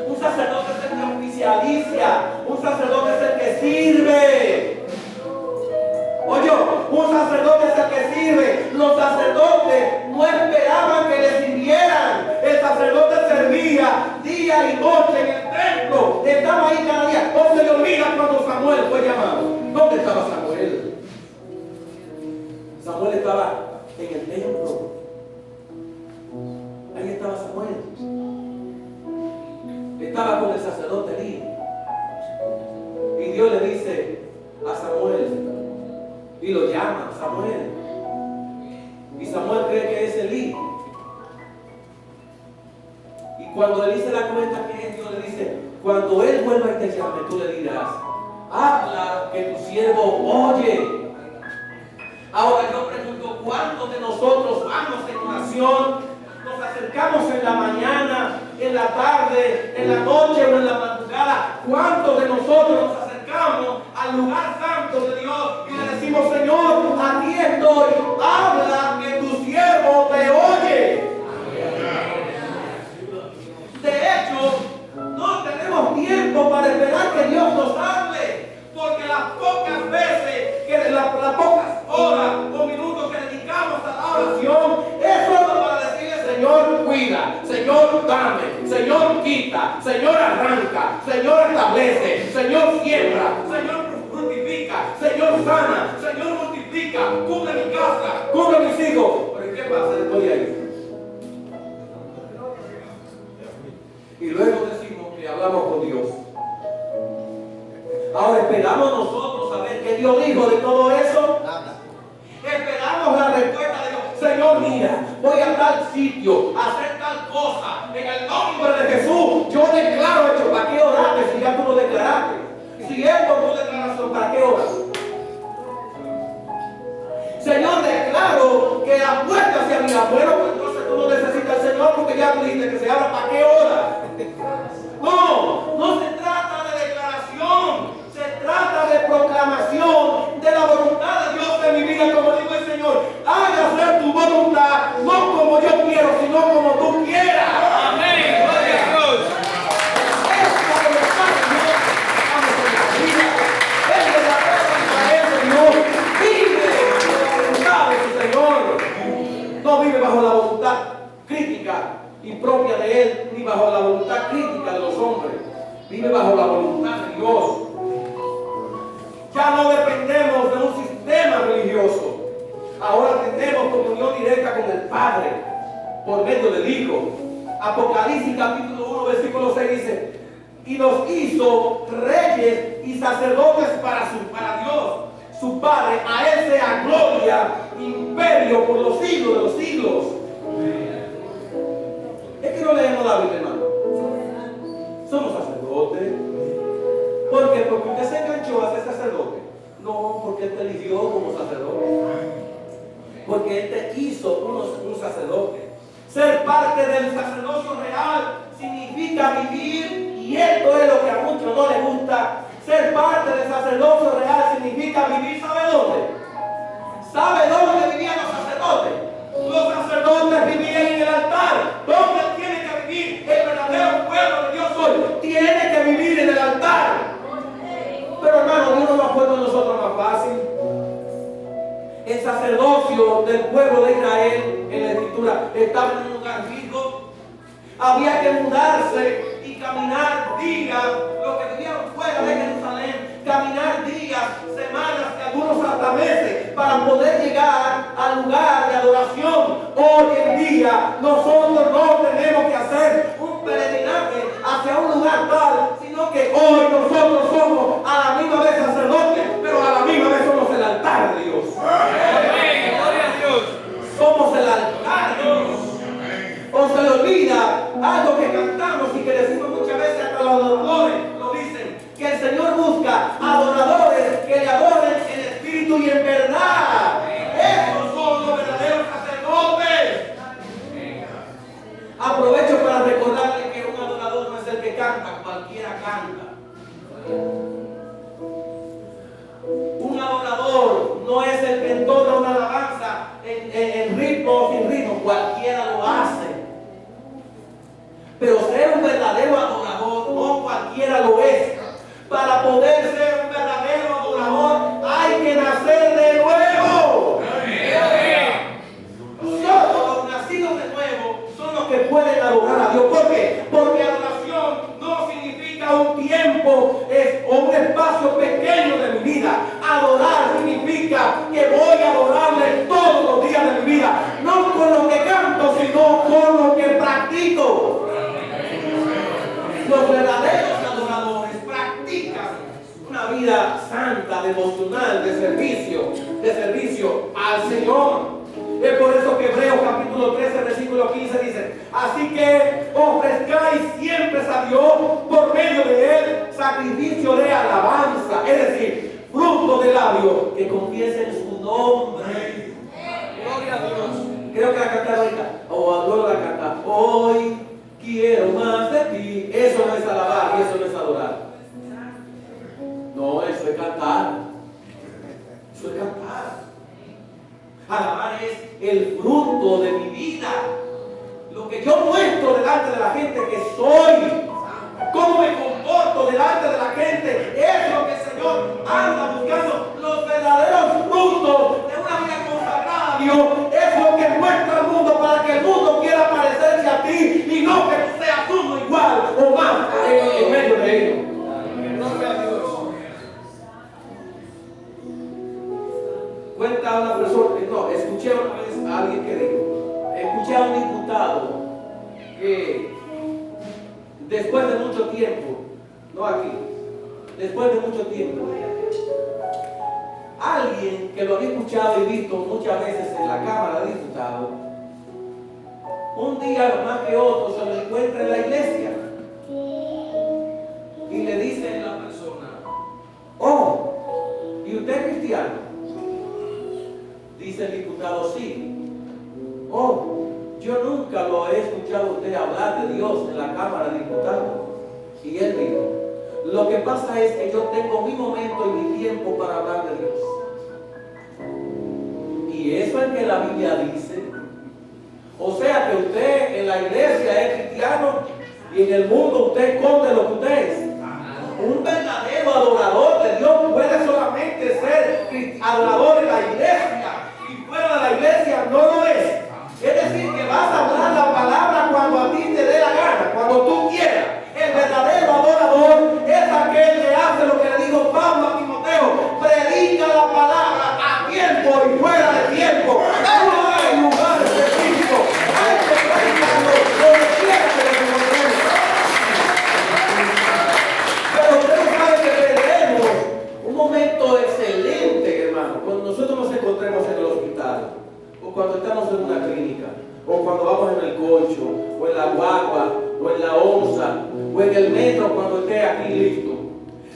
Speaker 1: Un sacerdote es el que oficializa. Un sacerdote es el que sirve. Oye, un sacerdote es el que sirve. Los sacerdotes no esperaban que le sirvieran. El sacerdote servía día y noche en el templo. Estaba ahí cada día. No se le olvida cuando Samuel fue llamado. ¿Dónde estaba Samuel? Samuel estaba en el templo. Ahí estaba Samuel. Estaba con el sacerdote Elí. Y Dios le dice a Samuel, y lo llama Samuel. Y Samuel cree que es Elí. Y cuando Elí se da cuenta que es Dios, le dice: cuando él vuelva y te llame, tú le dirás: habla, que tu siervo oye. Ahora yo pregunto, ¿cuántos de nosotros vamos en oración? Nos acercamos en la mañana, en la tarde, en la noche o en la madrugada. ¿Cuántos de nosotros nos acercamos al lugar santo de Dios y le decimos: Señor, aquí estoy, habla, que tu siervo te oye? De hecho, no tenemos tiempo para esperar que Dios nos hable, porque las pocas veces, las pocas horas o minutos que dedicamos a la oración, es solo para decirle: Señor, cuida, Señor, dame, Señor, quita, Señor, arranca, Señor, establece, Señor, siembra, Señor, fructifica, Señor, sana, Señor, multiplica, cubre mi casa, cubre mis hijos. Pero ¿qué pasa después de ahí? Y luego decimos que hablamos con Dios. Ahora esperamos nosotros a ver Dios dijo de todo eso? Esperamos la respuesta de Dios. Señor, mira, voy a tal sitio, a hacer tal cosa, en el nombre de Jesús. Yo declaro hecho. ¿Para qué oraste si ya tú lo declaraste? Si es por tu declaración, ¿para qué oras? Señor, declaro que la puerta se abrirá. Bueno, pues entonces tú no necesitas al Señor porque ya tú dijiste que se abra. ¿Para qué oras? No se trata de declaración. Se trata de proclamación de la voluntad de Dios en mi vida, como dijo el Señor. Hágase tu voluntad, no como yo quiero, sino como tú quieras. Amén. Gloria a Dios. Esta voluntad de Dios, vamos en la vida. Es verdadero Dios. Vive la voluntad de su Señor. No vive bajo la voluntad crítica y propia de Él, ni bajo la voluntad crítica de los hombres. Vive bajo la voluntad de Dios. Ya no dependemos de un sistema religioso. Ahora tenemos comunión directa con el Padre por medio del Hijo. Apocalipsis capítulo 1 versículo 6 dice: y los hizo reyes y sacerdotes para Dios, su Padre. A Él sea gloria, imperio por los siglos de los siglos. Es que no leemos la Biblia, hermano. Somos sacerdotes. ¿Por qué? Porque usted se enganchó a ser sacerdote. No, porque Él te eligió como sacerdote. Porque Él te hizo un sacerdote. Ser parte del sacerdocio real significa vivir, y esto es lo que a muchos no les gusta. Ser parte del sacerdocio real significa vivir, ¿sabe dónde? ¿Sabe dónde vivían los sacerdotes? Los sacerdotes vivían en el altar. ¿Dónde tiene que vivir el verdadero pueblo de Dios hoy? Tiene que vivir en el altar. Pero hermano, Dios nos lo ha puesto a nosotros más fácil. El sacerdocio del pueblo de Israel en la Escritura estaba en un lugar fijo. Había que mudarse y caminar días, los que vivían fuera de Jerusalén, caminar días, semanas y algunos hasta meses para poder llegar al lugar de adoración. Hoy en día nosotros no tenemos que hacer un peregrinaje hacia un lugar tal, sino que hoy nosotros somos a la misma vez sacerdotes, pero a la misma vez somos el altar de Dios. Amén. Gloria a Dios. Somos el altar de Dios. O se le olvida algo que cantamos y que decimos muchas veces, hasta los adoradores lo dicen, que el Señor busca adoradores que le adoren en espíritu y en verdad. Esos son los verdaderos sacerdotes. Aprovecho para recordarle que un adorador no es el que canta, cualquiera canta. Un adorador no es el que entona una alabanza en ritmo o sin ritmo, cualquiera lo hace. Pero ser un verdadero adorador, no cualquiera lo es. Para poder ser un verdadero adorador hay que nacer de nuevo. Solo los nacidos de nuevo son los que pueden adorar a Dios. ¿Por qué? Porque adoración no significa un tiempo o un espacio pequeño de mi vida. Adorar significa que voy a adorarle todos los días de mi vida. No con lo que canto, sino con lo que practico. Los verdaderos adoradores practican una vida santa, devocional, de servicio al Señor. Es por eso que Hebreos capítulo 13, versículo 15 dice: así que ofrezcáis siempre a Dios por medio de Él sacrificio de alabanza, es decir, fruto de labios que confiesen su nombre. Gloria a Dios. Creo que la cantaron ahorita, o luego la canta: hoy quiero más de ti. Eso no es alabar y eso no es adorar. No, eso es cantar. Eso es cantar. Alabar es el fruto de mi vida. Lo que yo muestro delante de la gente que soy. Cómo me comporto delante de la gente. Es lo que el Señor anda buscando. Los verdaderos frutos de una vida consagrada a Dios. Es lo que muestra al mundo para que el mundo quiera parecerse a ti. Y no que tú seas uno igual o más en medio de ellos. Gloria a Dios. Cuenta una persona, no, escuché una vez a alguien que dijo, escuché a un diputado que después de mucho tiempo, no aquí, después de mucho tiempo, Alguien que lo había escuchado y visto muchas veces en la Cámara de Diputados, un día más que otro se lo encuentra en la iglesia y le dice a la persona: oh, ¿y usted es cristiano? Dice el diputado: sí. Oh, yo nunca lo he escuchado a usted hablar de Dios en la Cámara de Diputados. Y él dijo: lo que pasa es que yo tengo mi momento y mi tiempo para hablar de Dios. Y eso es que la Biblia dice. O sea que usted en la iglesia es cristiano y en el mundo usted esconde lo que usted es. Un verdadero adorador de Dios puede solamente ser adorador en la iglesia, y fuera de la iglesia no lo es. Es decir, que vas a hablar la palabra cuando a ti te dé la gana, cuando tú quieras. El verdadero adorador es aquel que hace lo que le dijo Pablo a Timoteo: predica la palabra a tiempo y fuera de tiempo. No hay lugar específico, hay que predicarlo donde quiera que lo encontremos. Pero usted sabe que tenemos un momento excelente, hermano, cuando nosotros nos encontremos en el hospital, o cuando estamos en una clínica, o cuando vamos en el coche, o en la guagua, o en la onza, o en el metro cuando esté aquí listo.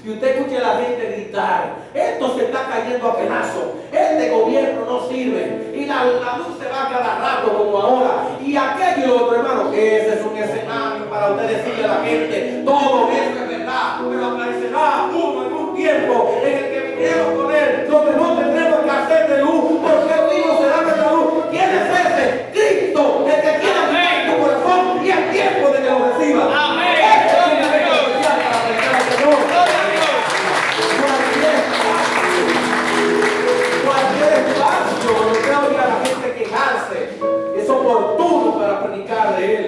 Speaker 1: Y usted escuche a la gente gritar: esto se está cayendo a pedazos, este gobierno no sirve, y la luz se va cada rato como ahora, y aquello y lo otro, hermano. Ese es un escenario para usted decirle a la gente: todo eso es verdad, pero aparecerá uno en un tiempo en el que viviremos con él, donde no tendremos que hacer de luz, porque el mismo será nuestra luz. ¿Quién es ese? Cristo, el que quiere vivir en tu corazón, y el tiempo de que lo reciba. Amén. Cualquier espacio donde usted oiga a la gente quejarse es oportuno para predicar de él.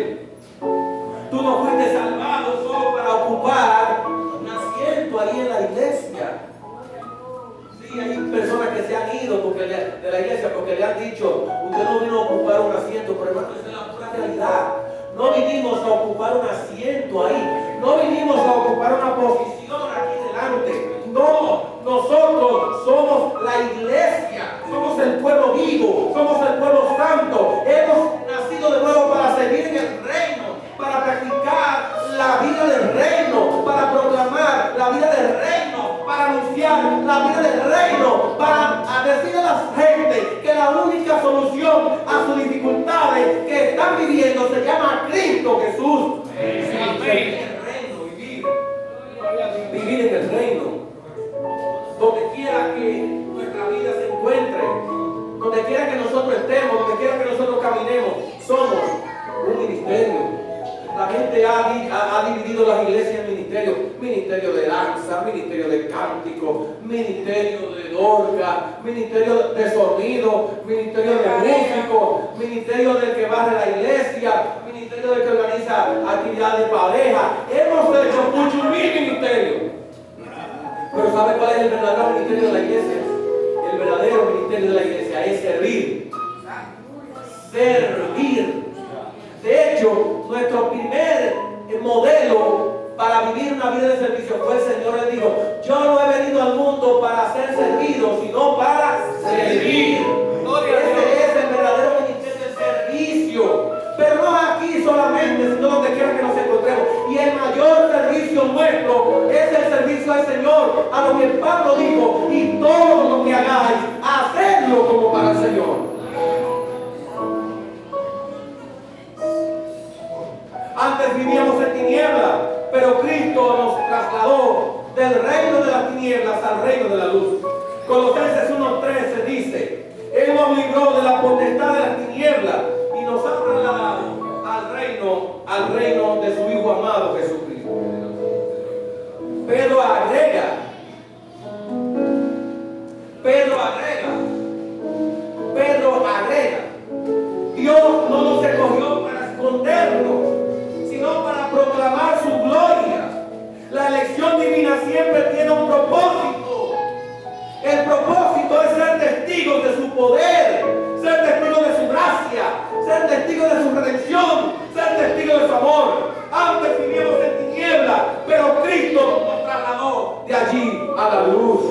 Speaker 1: Tú no fuiste salvado solo para ocupar un asiento ahí en la iglesia. Sí, hay personas que se han ido de la iglesia porque le han dicho: usted no vino a ocupar un asiento, pero hermano, esa es la pura realidad. No vinimos a ocupar un asiento ahí, no vinimos a ocupar una posición aquí delante. No, nosotros somos la iglesia, somos el pueblo vivo, somos el pueblo santo. Hemos nacido de nuevo para servir en el reino, para practicar la vida del reino, para proclamar la vida del reino, para anunciar la vida del reino, para decirle a la gente que la única solución a sus dificultades que están viviendo se llama Cristo Jesús. Vivir en el reino, vivir en el reino. Donde quiera que nuestra vida se encuentre, donde quiera que nosotros estemos, donde quiera que nosotros caminemos, somos un ministerio. La gente ha dividido las iglesias en ministerios: ministerio de danza, ministerio de cántico, ministerio de dorga, ministerio de sonido, ministerio de músico, ministerio del que barre la iglesia, ministerio del que organiza actividades de pareja. Hemos hecho muchos ministerios. Pero ¿sabe cuál es el verdadero ministerio de la iglesia? El verdadero ministerio de la iglesia es servir. Servir. De hecho, nuestro primer modelo para vivir una vida de servicio fue el Señor. Él dijo: yo no he venido al mundo para ser servido, sino para servir. Ese es el verdadero ministerio del servicio. Pero no aquí solamente, sino donde quiera que nos encontremos. Y el mayor servicio nuestro es el servicio al Señor. A lo que Pablo dijo: y todo lo que hagáis, hacedlo como para el Señor. Antes vivíamos en tinieblas, pero Cristo nos trasladó del reino de las tinieblas al reino de la luz. Colosenses 1:13 dice: Él nos libró de la potestad de las tinieblas y nos ha trasladado al reino de su Hijo amado Jesucristo. Pedro agrega, Dios no nos escogió para escondernos, sino para proclamar su gloria. La elección divina siempre tiene un propósito. El propósito es ser testigos de su poder, ser testigos de su gracia, ser testigos de su redención, ser testigos de su amor. Antes vivíamos en tinieblas, pero Cristo nos trasladó de allí a la luz.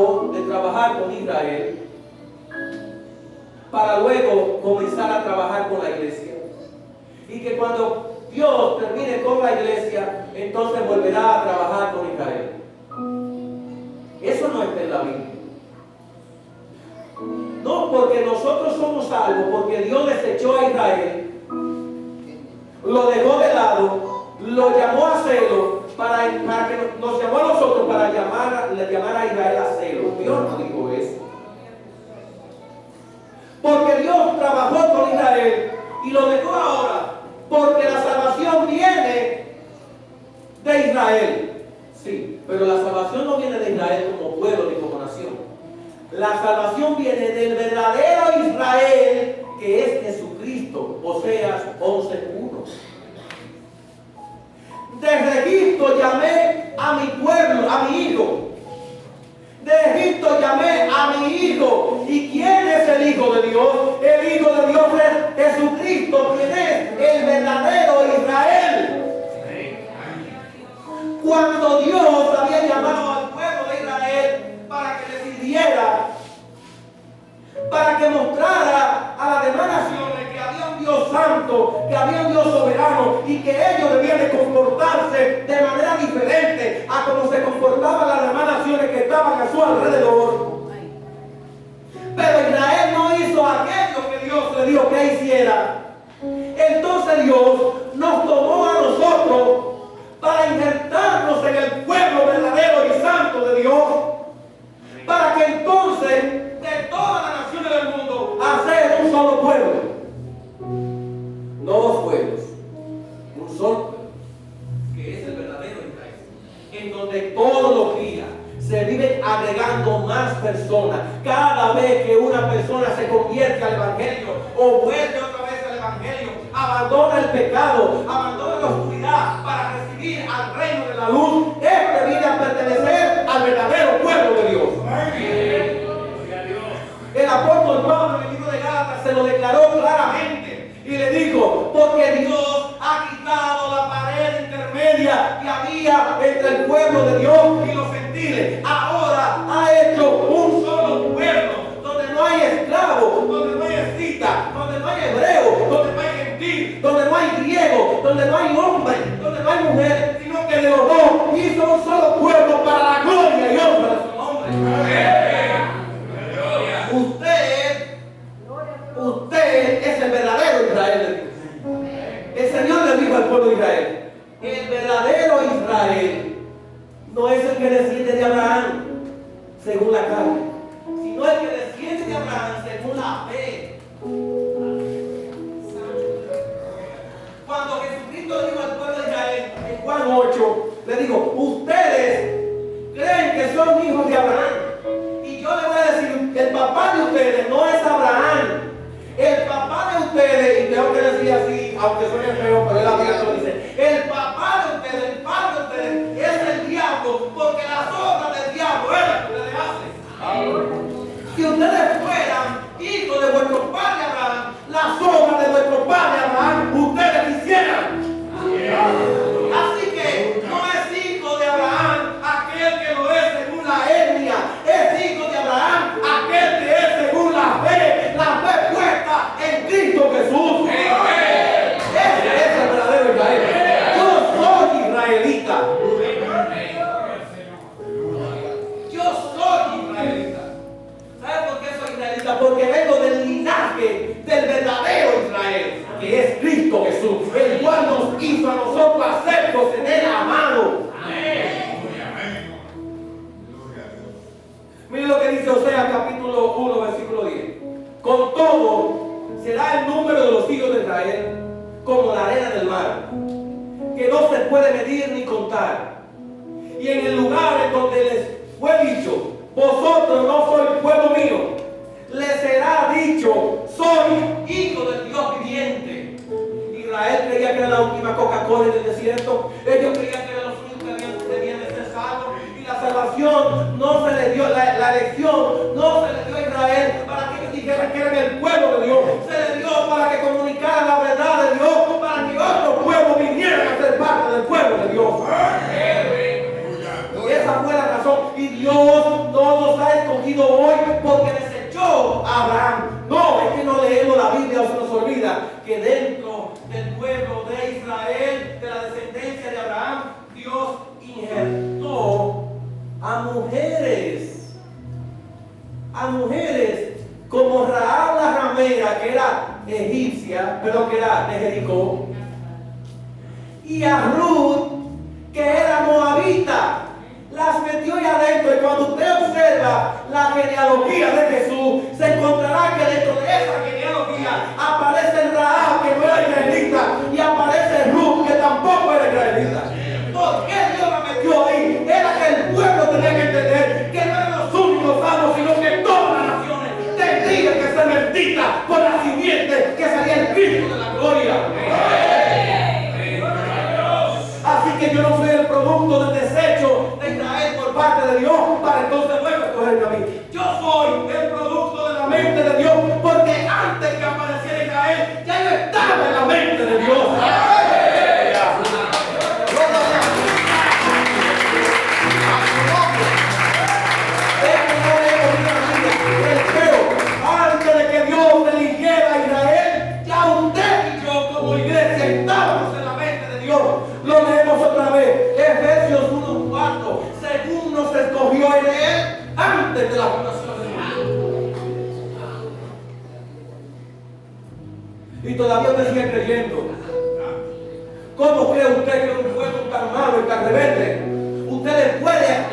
Speaker 1: dejado de trabajar con Israel para luego comenzar a trabajar con la iglesia. Y que cuando Dios termine con la iglesia, entonces volverá a trabajar con Israel. Eso no está en la Biblia. No porque nosotros somos salvos, porque Dios desechó a Israel, lo dejó de lado, lo llamó a celo, para que nos llamó a nosotros para llamar a Israel a celo. Dios no dijo eso. Porque Dios trabajó con Israel y lo dejó ahora, porque la salvación viene de Israel. Sí, pero la salvación no viene de Israel como pueblo ni como nación. La salvación viene del verdadero Israel, que es Jesucristo. Oseas 11:1. Desde Egipto llamé a mi pueblo, a mi hijo. De Egipto llamé a mi hijo. ¿Y quién es el Hijo de Dios? El Hijo de Dios es Jesucristo, quien es el verdadero Israel. Cuando Dios había llamado al pueblo de Israel para que le sirviera, para que mostrara a las demás naciones que había un Dios santo, que había un Dios soberano y que ellos debían de comportarse de manera diferente a como se comportaban las demás naciones que estaban a su alrededor. Pero Israel no hizo aquello que Dios le dijo que hiciera. Entonces Dios nos tomó a nosotros para injertarnos en el pueblo verdadero y santo de Dios, para que entonces de todas las naciones del mundo hacer un solo pueblo, no dos pueblos, un solo pueblo, que es el verdadero Israel, en donde todos los días se viven agregando más personas. Cada vez que una persona se convierte al Evangelio o vuelve otra vez al Evangelio, abandona el pecado, abandona la oscuridad para recibir al reino de la luz, este viene a pertenecer al verdadero pueblo de Dios. El apóstol Pablo en el libro de Gálatas se lo declaró claramente y le dijo: porque Dios ha quitado la pared intermedia que había entre el pueblo de Dios y los gentiles. Ahora ha hecho un solo pueblo, donde no hay esclavo, donde no hay escita, donde no hay hebreo, donde no hay gentil, donde no hay griego, donde no hay hombre, donde no hay mujer, sino que de los dos hizo un solo pueblo para la gloria y honra de su nombre. Usted es el verdadero Israel de Dios. El Señor le dijo al pueblo de Israel: el verdadero Israel no es el que desciende de Abraham según la carne, sino el que desciende de Abraham según la fe. Cuando Jesucristo dijo al pueblo de Israel en Juan 8, le dijo: ustedes creen que son hijos de Abraham, y yo les voy a decir, el papá de ustedes no es Abraham. El papá de ustedes, y tengo que decir así, aunque suene feo, pero la Biblia lo dice: el papá de ustedes, el padre de ustedes es el diablo, porque las obras del diablo es la que ustedes hacen. Si ustedes fueran hijos de vuestro padre Abraham, las obras de vuestro padre Abraham ustedes hicieran. Así que no es hijo de Abraham aquel que lo es según la etnia, es hijo de Abraham aquel que es según la fe puesta en Cristo Jesús. Ese es el verdadero Israel. Yo soy israelita. Yo soy israelita. ¿Sabe por qué soy israelita? Porque vengo del linaje del verdadero Israel, que es Cristo Jesús, el cual nos hizo a nosotros aceptos en él amado. Miren lo que dice Oseas capítulo 1 versículo 10. Con todo será el número de los hijos de Israel como la arena del mar, que no se puede medir ni contar. Y en el lugar en donde les fue dicho: vosotros no sois pueblo mío, les será dicho: soy hijo del Dios viviente. Israel creía que era la última Coca-Cola en el desierto. Ellos creían que eran los únicos que debían de ser salvos. Y la salvación no se les dio, la elección no se les dio a Israel para que ellos dijeran que eran el pueblo de Dios. Se les dio para que comunicaran la verdad de Dios, para que otros pueblos vinieran a ser parte del pueblo de Dios. Y esa fue la razón. Y Dios no nos ha escogido hoy porque desechó a Abraham. No, es que no leemos la Biblia o se nos olvida que dentro del pueblo de Israel, de la descendencia de Abraham, Dios injertó a mujeres como Rahab la ramera, que era egipcia, pero que era de Jericó, y a Ruth, que era moabita. Las metió ahí adentro, y cuando usted observa la genealogía de Jesús, se encontrará que dentro de esa genealogía aparece Rahab, que no era israelita, y aparece Ruth, que tampoco era israelita. ¿Por qué Dios la metió ahí? Era que el pueblo tenía que entender que no eran los únicos salvos, sino que todas las naciones tendrían que ser benditas por la simiente que sería el Cristo de la gloria. Así que yo no soy el producto del desecho de Israel por parte de Dios para entonces luego escogerme a mí. Yo soy el producto de la mente de Dios, porque antes que apareciera Israel ya yo estaba en la mente de Dios. Antes de que Dios eligiera a Israel, ya usted y yo como iglesia estábamos en la mente de Dios. Lo leemos otra vez, Efesios 1:4, según nos escogió en él antes de la fundación del mundo. Y todavía usted sigue creyendo. ¿Cómo cree usted que un pueblo tan malo y tan rebelde, usted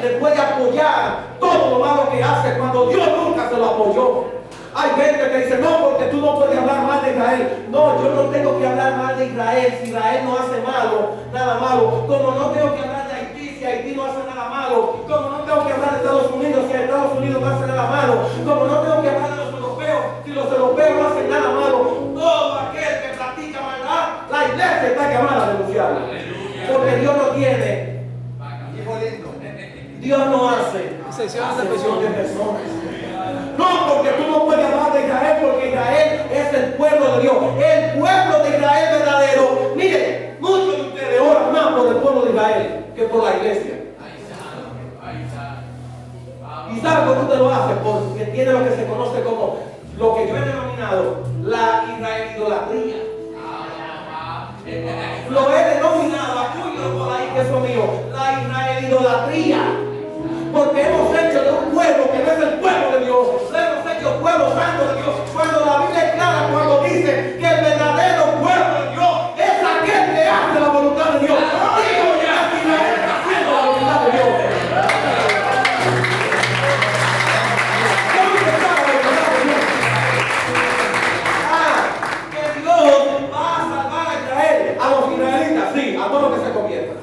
Speaker 1: le puede apoyar todo lo malo que hace cuando Dios nunca se lo apoyó? Hay gente que dice, no, porque tú no puedes hablar mal de Israel. No, yo no tengo que hablar mal de Israel si Israel no hace nada malo. Como no tengo que hablar de Haití si Haití no hace nada malo. Como no tengo que hablar de Estados Unidos si Estados Unidos no hace nada malo. Como no tengo que hablar de los europeos si los europeos no hacen nada malo. Todo aquel que practica maldad, la iglesia está llamada a denunciarlo. Porque Dios no tiene. Dios no hace acepción de personas. No, porque tú no puedes hablar de Israel, porque Israel es el pueblo de Dios. El pueblo de Israel verdadero. Mire, muchos de ustedes oran más por el pueblo de Israel que por la iglesia. ¿Y sabe por qué usted lo hace? Porque tiene lo que se conoce como, lo que yo he denominado, la israelidolatría. Lo he denominado, acúyelo por ahí que eso es mío, la israelidolatría. Porque hemos hecho de un pueblo que no es el pueblo de Dios, le hemos hecho pueblo santo de Dios, cuando la Biblia es clara, cuando dice que el verdadero pueblo de Dios es aquel que hace la voluntad de Dios. Digo ya, si Israel está haciendo la voluntad de Dios. Que Dios va a salvar a Israel, a los israelitas, sí, a todos los que se conviertan.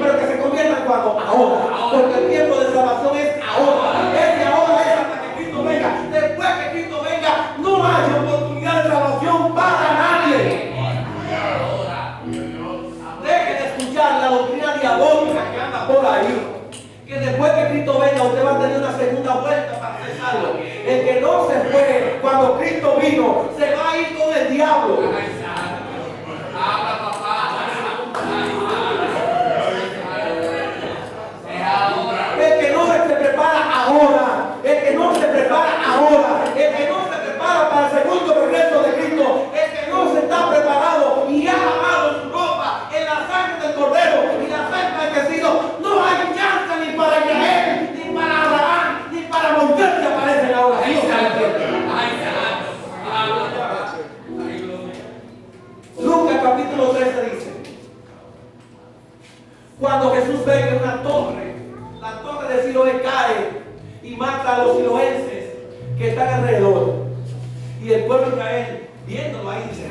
Speaker 1: Pero que se conviertan cuando, ahora, porque el tiempo de salvación es ahora. Ese ahora es hasta que Cristo venga. Después que Cristo venga, no hay oportunidad de salvación para nadie. Deje de escuchar la doctrina diabólica que anda por ahí, que después que Cristo venga usted va a tener una segunda vuelta para ser salvo. El que no se fue cuando Cristo vino se va a ir con el diablo. El que no se prepara ahora, el que no se prepara ahora, el que no se prepara para el segundo regreso de Cristo, el que no se está preparado y ha lavado su ropa en la sangre del Cordero y la sangre del Cristo, no hay chance ni para Israel, ni para Abraham, ni para Moisés que aparecen ahora. Lucas capítulo 13 dice, cuando Jesús ve que una torre, la torre de Siloé cae y mata a los siloenses que están alrededor, y el pueblo de Israel viéndolo ahí dice,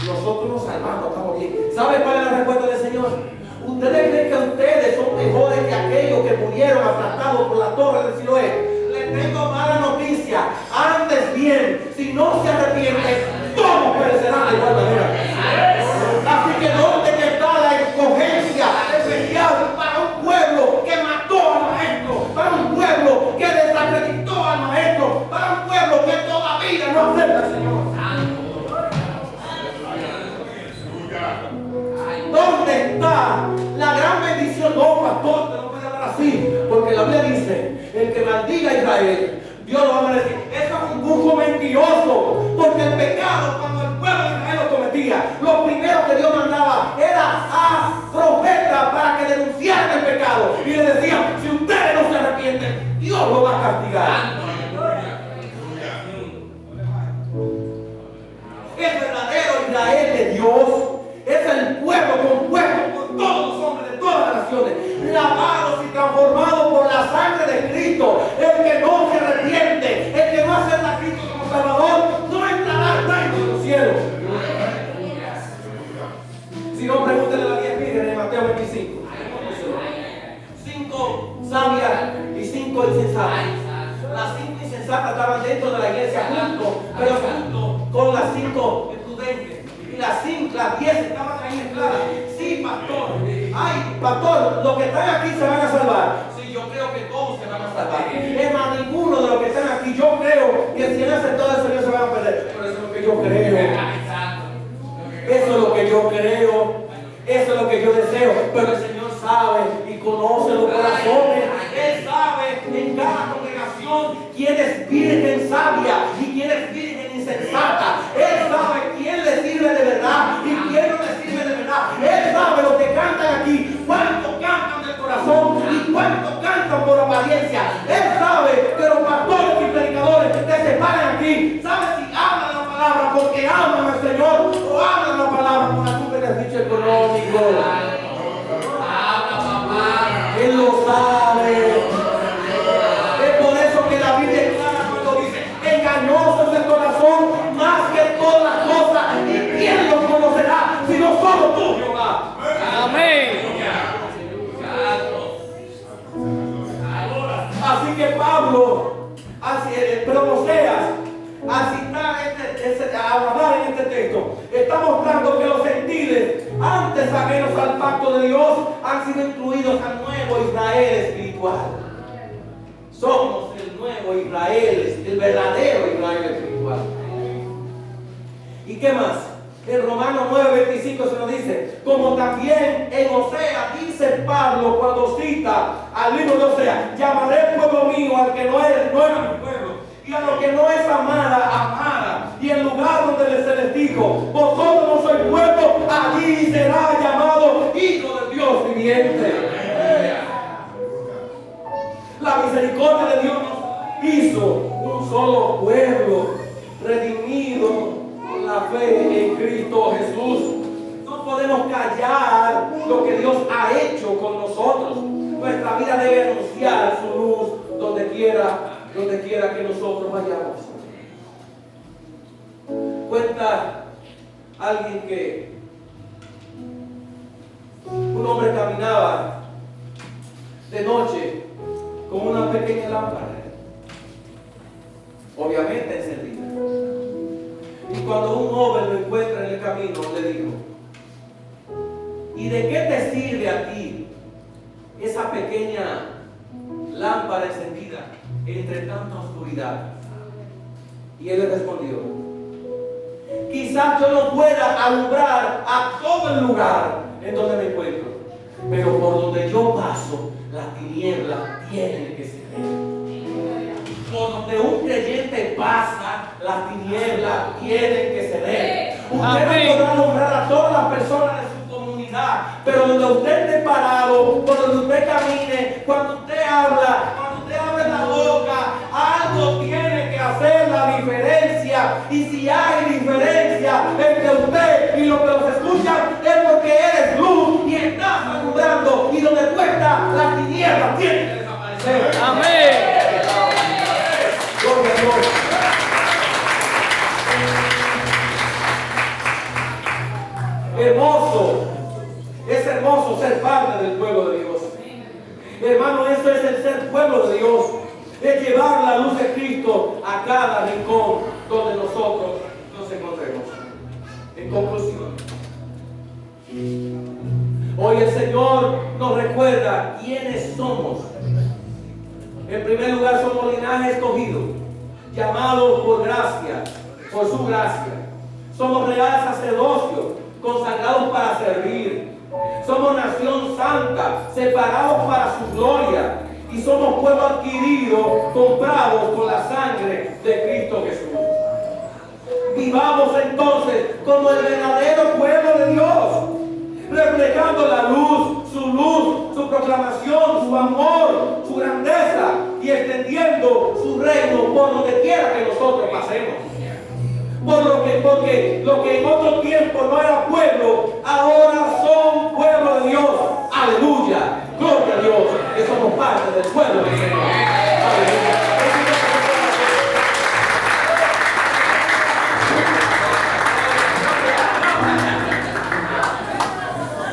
Speaker 1: nosotros nos salvamos, estamos bien. ¿Sabe cuál es la respuesta del Señor? ¿Ustedes creen que ustedes son mejores que aquellos que murieron aplastados por la torre de Siloé? Les tengo mala noticia. Antes bien, si no se arrepienten, todos perecerán de igual manera. Así que ¿dónde está la escogencia especial para un pueblo que mató al maestro? Para un pueblo que desacreditó al maestro, para un pueblo que todavía no acepta al Señor. ¿Dónde está la gran bendición? No, pastor, te no puede hablar así, porque la Biblia dice, el que me maldiga a Israel, Dios lo va a maldecir. Eso es un buco mentiroso, porque el pecado, cuando el pueblo de Israel lo cometía, lo primero que Dios mandaba era a profetas para que denunciaran el pecado y le decían: si ustedes no se arrepienten, Dios lo va a castigar. El verdadero Israel de Dios es el pueblo compuesto por todos los hombres de todas las naciones, lavados y transformados por la sangre de Cristo. El que no se arrepiente, el que no acepta a Cristo como Salvador, no entrará al reino de los cielos. Si no, pregúntenle a las 10 vírgenes de Mateo 25. 5 sabias y 5 insensatas. Las 5 insensatas estaban dentro de la iglesia pero junto con las 5 prudentes. Y las 10 estaban ahí mezcladas. Sí, pastor. Ay, pastor, los que están aquí se van a salvar. Sí, yo creo que todos se van a salvar. Es más, ninguno de los que están aquí, yo creo que si han aceptado al Señor se van a perder. Pero eso es lo que yo creo. Eso es lo que yo creo. Eso es lo que yo deseo. Pero el Señor sabe y conoce los corazones. Él sabe en cada congregación quién es virgen sabia y quién es virgen insensata. Él sabe quién le sirve de verdad y quién no le sirve de verdad. Él sabe los que cantan aquí, cuánto cantan del corazón y cuánto cantan por apariencia. Él sabe que los pastores y predicadores que se paran aquí, sabe si hablan la palabra porque aman al Señor o hablan la palabra por algún beneficio económico. Él lo sabe. Es por eso que la Biblia es clara cuando dice: engañoso es el corazón más que todas las cosas, y quién lo conocerá sino solo tú, Jehová. Amén. Así que Pablo, Oseas, al citar a hablar en este texto, está mostrando que los gentiles, antes ajenos al pacto de Dios, han sido incluidos al nuevo Israel espiritual. Somos el nuevo Israel, el verdadero Israel espiritual. ¿Y qué más? En Romanos 9:25 se nos dice, como también en Oseas dice Pablo cuando cita al libro de Oseas: llamaré pueblo mío al que no era mi pueblo, y a lo que no es amada, amada. Y en lugar donde se les dijo: vosotros no sois pueblo, allí será llamado hijo del Dios viviente. La misericordia de Dios nos hizo un solo pueblo, redimido por la fe en Cristo Jesús. No podemos callar lo que Dios ha hecho con nosotros. Nuestra vida debe anunciar su luz donde quiera que nosotros vayamos. Cuenta alguien que un hombre caminaba de noche con una pequeña lámpara, obviamente encendida. Y cuando un joven lo encuentra en el camino, le dijo: ¿y de qué te sirve a ti esa pequeña lámpara encendida entre tanta oscuridad? Y él le respondió: quizás yo no pueda alumbrar a todo el lugar en donde me encuentro, pero por donde yo paso, las tinieblas tienen que ceder. Por donde un creyente pasa, las tinieblas tienen que ceder. Usted no podrá alumbrar a todas las personas de su comunidad, pero donde usted esté parado, por donde usted camine, cuando usted habla, cuando usted abre la boca, algo tiene que hacer la diferencia. Y si hay diferencia entre usted y los que los escuchan, es porque eres luz y estás alumbrando, y donde tú estás, las tinieblas tienen que desaparecer. Amén. Gloria a Dios. Hermoso, es hermoso ser parte del pueblo de Dios. Hermano, eso es el ser pueblo de Dios. Es llevar la luz de Cristo a cada rincón donde nosotros nos encontremos. En conclusión, hoy el Señor nos recuerda quiénes somos. En primer lugar, somos linaje escogido, llamados por gracia, por su gracia. Somos real sacerdocio, consagrados para servir. Somos nación santa, separados para su gloria. y somos pueblo adquirido, comprados con la sangre de Cristo Jesús. Vivamos entonces como el verdadero pueblo de Dios, reflejando la luz, su proclamación, su amor, su grandeza y extendiendo su reino por donde quiera que nosotros pasemos. Porque lo que en otro tiempo no era pueblo, ahora son pueblo de Dios. Aleluya, gloria a Dios, que somos parte del pueblo del Señor.